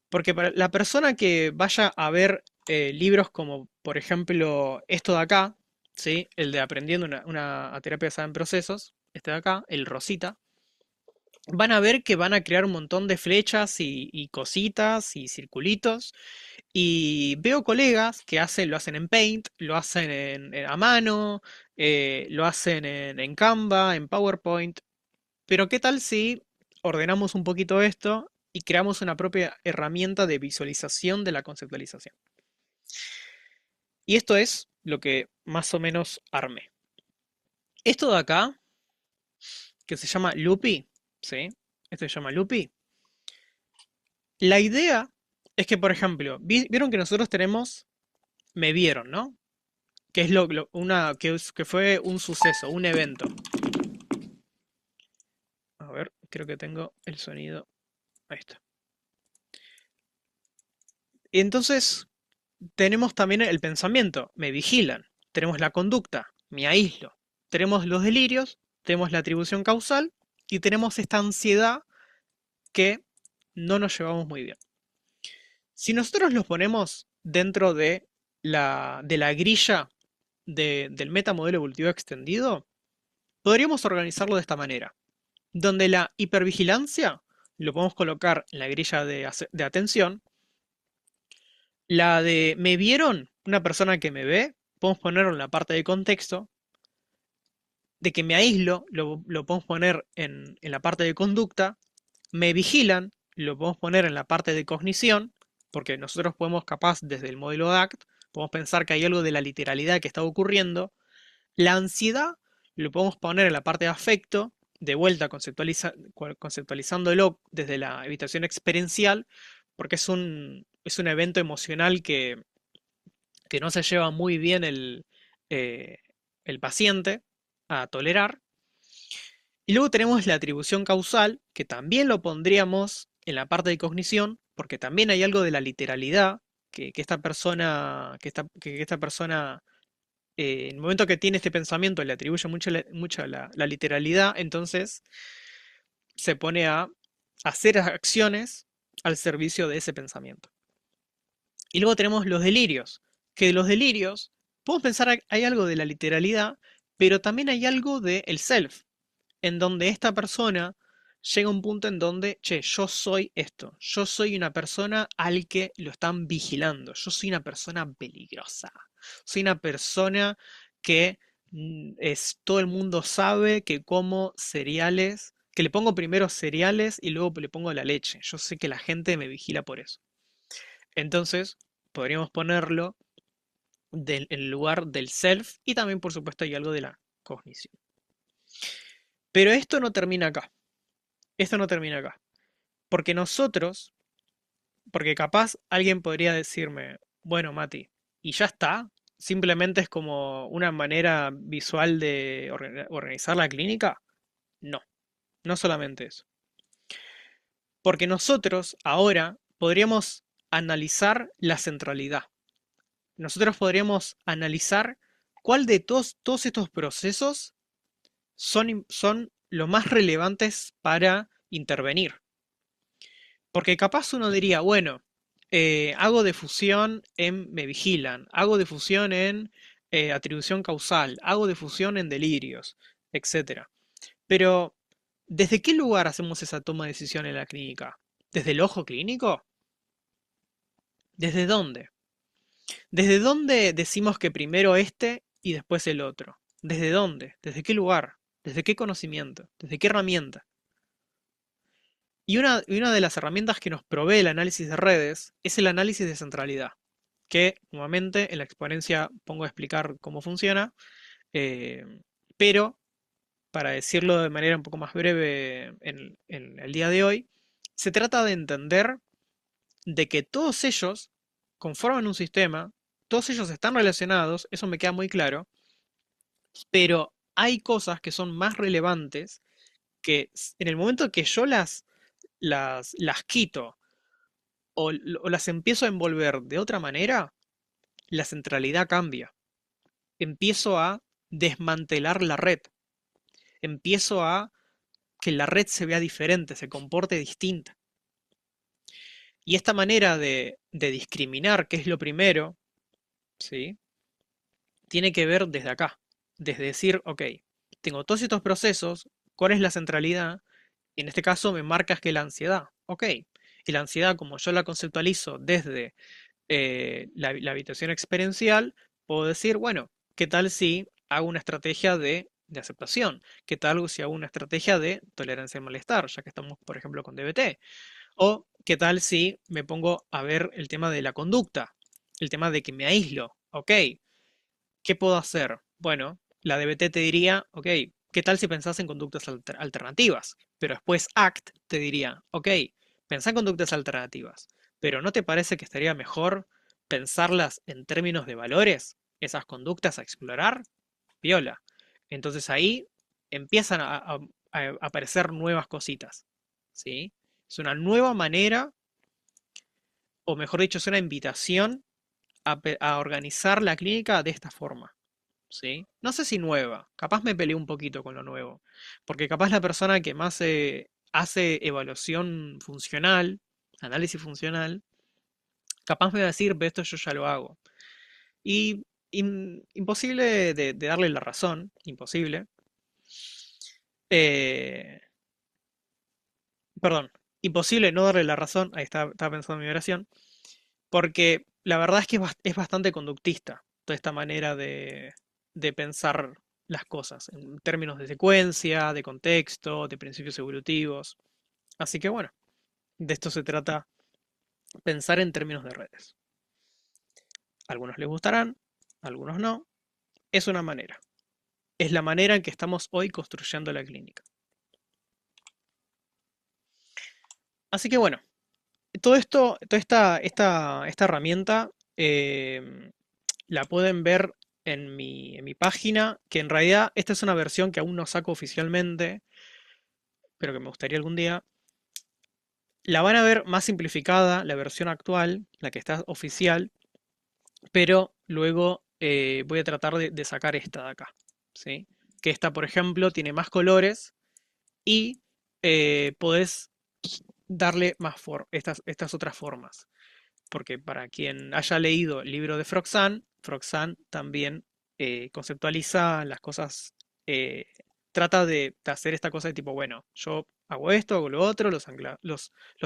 Porque para la persona que vaya a ver libros como, por ejemplo, esto de acá, ¿sí? El de Aprendiendo una terapia basada en procesos, este de acá, el Rosita, van a ver que van a crear un montón de flechas y cositas y circulitos. Y veo colegas que lo hacen en Paint, lo hacen a mano, lo hacen en Canva, en PowerPoint. Pero ¿qué tal si ordenamos un poquito esto y creamos una propia herramienta de visualización de la conceptualización? Y esto es lo que más o menos armé. Esto de acá, que se llama Loopy, ¿sí? Esto se llama Loopy. La idea es que, por ejemplo, vieron que nosotros tenemos, me vieron, ¿no? Que es que fue un suceso, un evento. A ver, creo que tengo el sonido. Ahí está. Y entonces tenemos también el pensamiento, me vigilan. Tenemos la conducta, me aíslo. Tenemos los delirios, tenemos la atribución causal y tenemos esta ansiedad que no nos llevamos muy bien. Si nosotros los ponemos dentro de la grilla del metamodelo evolutivo extendido, podríamos organizarlo de esta manera, donde la hipervigilancia lo podemos colocar en la grilla de atención, la de me vieron, una persona que me ve, podemos ponerlo en la parte de contexto, de que me aíslo, lo podemos poner en la parte de conducta, me vigilan, lo podemos poner en la parte de cognición, porque nosotros podemos capaz desde el modelo DACT, podemos pensar que hay algo de la literalidad que está ocurriendo. La ansiedad lo podemos poner en la parte de afecto, de vuelta conceptualizándolo desde la evitación experiencial, porque es un evento emocional que no se lleva muy bien eh, el paciente a tolerar. Y luego tenemos la atribución causal, que también lo pondríamos en la parte de cognición, porque también hay algo de la literalidad que esta persona en el momento que tiene este pensamiento le atribuye mucho la literalidad, entonces se pone a hacer acciones al servicio de ese pensamiento. Y luego tenemos los delirios, que de los delirios podemos pensar hay algo de la literalidad, pero también hay algo del self, en donde esta persona llega a un punto en donde, che, yo soy esto, yo soy una persona al que lo están vigilando, yo soy una persona peligrosa, soy una persona que todo el mundo sabe que como cereales, que le pongo primero cereales y luego le pongo la leche, yo sé que la gente me vigila por eso. Entonces, podríamos ponerlo en lugar del self y también, por supuesto, hay algo de la cognición. Pero esto no termina acá. Esto no termina acá. Porque porque capaz alguien podría decirme, bueno, Mati, ¿y ya está? ¿Simplemente es como una manera visual de organizar la clínica? No, no solamente eso. Porque nosotros ahora podríamos analizar la centralidad. Nosotros podríamos analizar cuál de todos estos procesos son los más relevantes para intervenir. Porque capaz uno diría, bueno, hago difusión en me vigilan, hago difusión en atribución causal, hago difusión en delirios, etcétera. Pero, ¿desde qué lugar hacemos esa toma de decisión en la clínica? ¿Desde el ojo clínico? ¿Desde dónde? ¿Desde dónde decimos que primero este y después el otro? ¿Desde dónde? ¿Desde qué lugar? ¿Desde qué conocimiento? ¿Desde qué herramienta? Y una de las herramientas que nos provee el análisis de redes es el análisis de centralidad, que nuevamente en la exponencia pongo a explicar cómo funciona, eh, pero para decirlo de manera un poco más breve en el día de hoy, se trata de entender de que todos ellos conforman un sistema, todos ellos están relacionados, eso me queda muy claro, pero hay cosas que son más relevantes que en el momento que yo las quito o las empiezo a envolver de otra manera, la centralidad cambia. Empiezo a desmantelar la red. Empiezo a que la red se vea diferente, se comporte distinta. Y esta manera de discriminar qué es lo primero, ¿sí? Tiene que ver desde acá. Desde decir, ok, tengo todos estos procesos, ¿cuál es la centralidad? Y en este caso me marcas que la ansiedad. Ok, y la ansiedad, como yo la conceptualizo desde la habitación experiencial, puedo decir, bueno, ¿qué tal si hago una estrategia de aceptación? ¿Qué tal si hago una estrategia de tolerancia al malestar, ya que estamos, por ejemplo, con DBT? ¿O qué tal si me pongo a ver el tema de la conducta? El tema de que me aíslo. Ok, ¿qué puedo hacer? Bueno, la DBT te diría, ok, ¿qué tal si pensás en conductas alternativas? Pero después ACT te diría, ok, pensá en conductas alternativas, pero ¿no te parece que estaría mejor pensarlas en términos de valores? Esas conductas a explorar, viola. Entonces ahí empiezan a aparecer nuevas cositas, ¿sí? Es una nueva manera, o mejor dicho, es una invitación a organizar la clínica de esta forma. ¿sí? No sé si nueva, capaz me peleé un poquito con lo nuevo, porque capaz la persona que más hace evaluación funcional, análisis funcional, capaz me va a decir, pero esto yo ya lo hago. Y imposible de darle la razón, imposible. Eh, Perdón, imposible no darle la razón, ahí estaba pensando en mi oración, porque la verdad es que es bastante conductista toda esta manera de pensar las cosas, en términos de secuencia, de contexto, de principios evolutivos. Así que bueno, de esto se trata pensar en términos de redes. Algunos les gustarán, algunos no. Es una manera. Es la manera en que estamos hoy construyendo la clínica. Así que bueno, todo esto, toda esta herramienta la pueden ver en mi página, que en realidad esta es una versión que aún no saco oficialmente, pero que me gustaría algún día. La van a ver más simplificada, la versión actual, la que está oficial, pero luego voy a tratar de sacar esta de acá, ¿sí? Que esta, por ejemplo, tiene más colores y podés darle estas otras formas. Porque para quien haya leído el libro de Froxan también conceptualiza las cosas, eh, trata de hacer esta cosa de tipo, bueno, yo hago esto, hago lo otro, los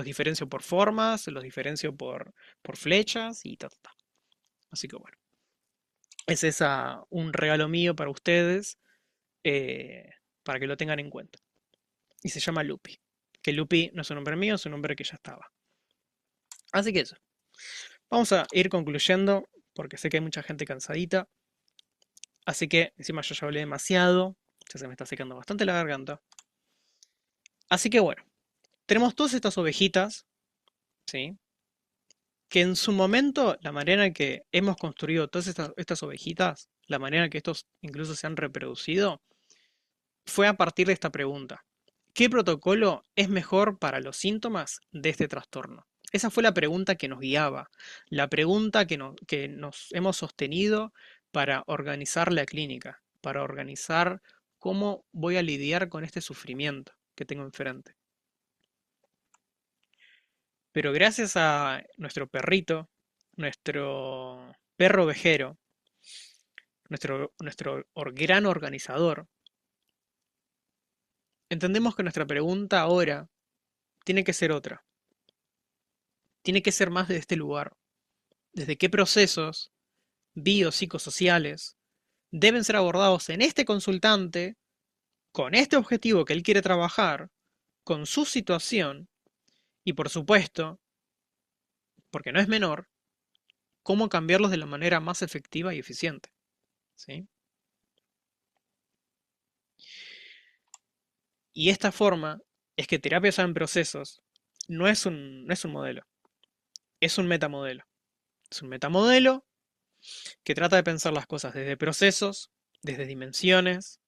diferencio por formas, los diferencio por flechas y ta, ta, ta. Así que bueno, es esa un regalo mío para ustedes, eh, para que lo tengan en cuenta. Y se llama Lupi. Que Lupi no es un nombre mío, es un nombre que ya estaba. Así que eso. Vamos a ir concluyendo, porque sé que hay mucha gente cansadita. Así que encima yo ya hablé demasiado. Ya se me está secando bastante la garganta. Así que bueno, tenemos todas estas ovejitas, ¿sí? Que en su momento, la manera en que hemos construido todas estas ovejitas, la manera en que estos incluso se han reproducido, fue a partir de esta pregunta. ¿Qué protocolo es mejor para los síntomas de este trastorno? Esa fue la pregunta que nos guiaba, la pregunta que nos hemos sostenido para organizar la clínica, para organizar cómo voy a lidiar con este sufrimiento que tengo enfrente. Pero gracias a nuestro perrito, nuestro perro ovejero, nuestro gran organizador, entendemos que nuestra pregunta ahora tiene que ser otra. Tiene que ser más de este lugar. ¿Desde qué procesos biopsicosociales deben ser abordados en este consultante con este objetivo que él quiere trabajar, con su situación y por supuesto, porque no es menor, cómo cambiarlos de la manera más efectiva y eficiente? ¿Sí? Y esta forma es que terapia basada en procesos no es un modelo, es un metamodelo. Es un metamodelo que trata de pensar las cosas desde procesos, desde dimensiones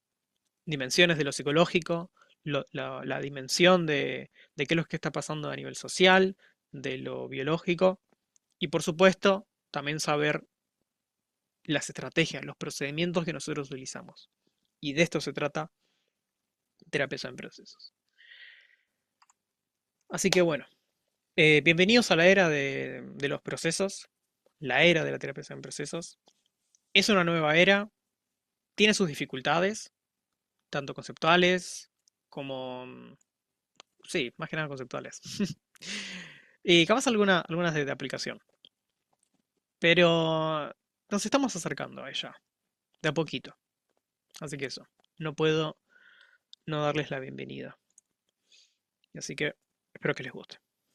de lo psicológico, la dimensión de qué es lo que está pasando a nivel social, de lo biológico, y por supuesto también saber las estrategias, los procedimientos que nosotros utilizamos. Y de esto se trata terapia en procesos. Así que bueno, bienvenidos a la era de los procesos, la era de la terapia en procesos. Es una nueva era, tiene sus dificultades, tanto conceptuales como, sí, más que nada conceptuales. Y capaz algunas de aplicación. Pero nos estamos acercando a ella, de a poquito. Así que eso, no puedo no darles la bienvenida. Así que espero que les guste.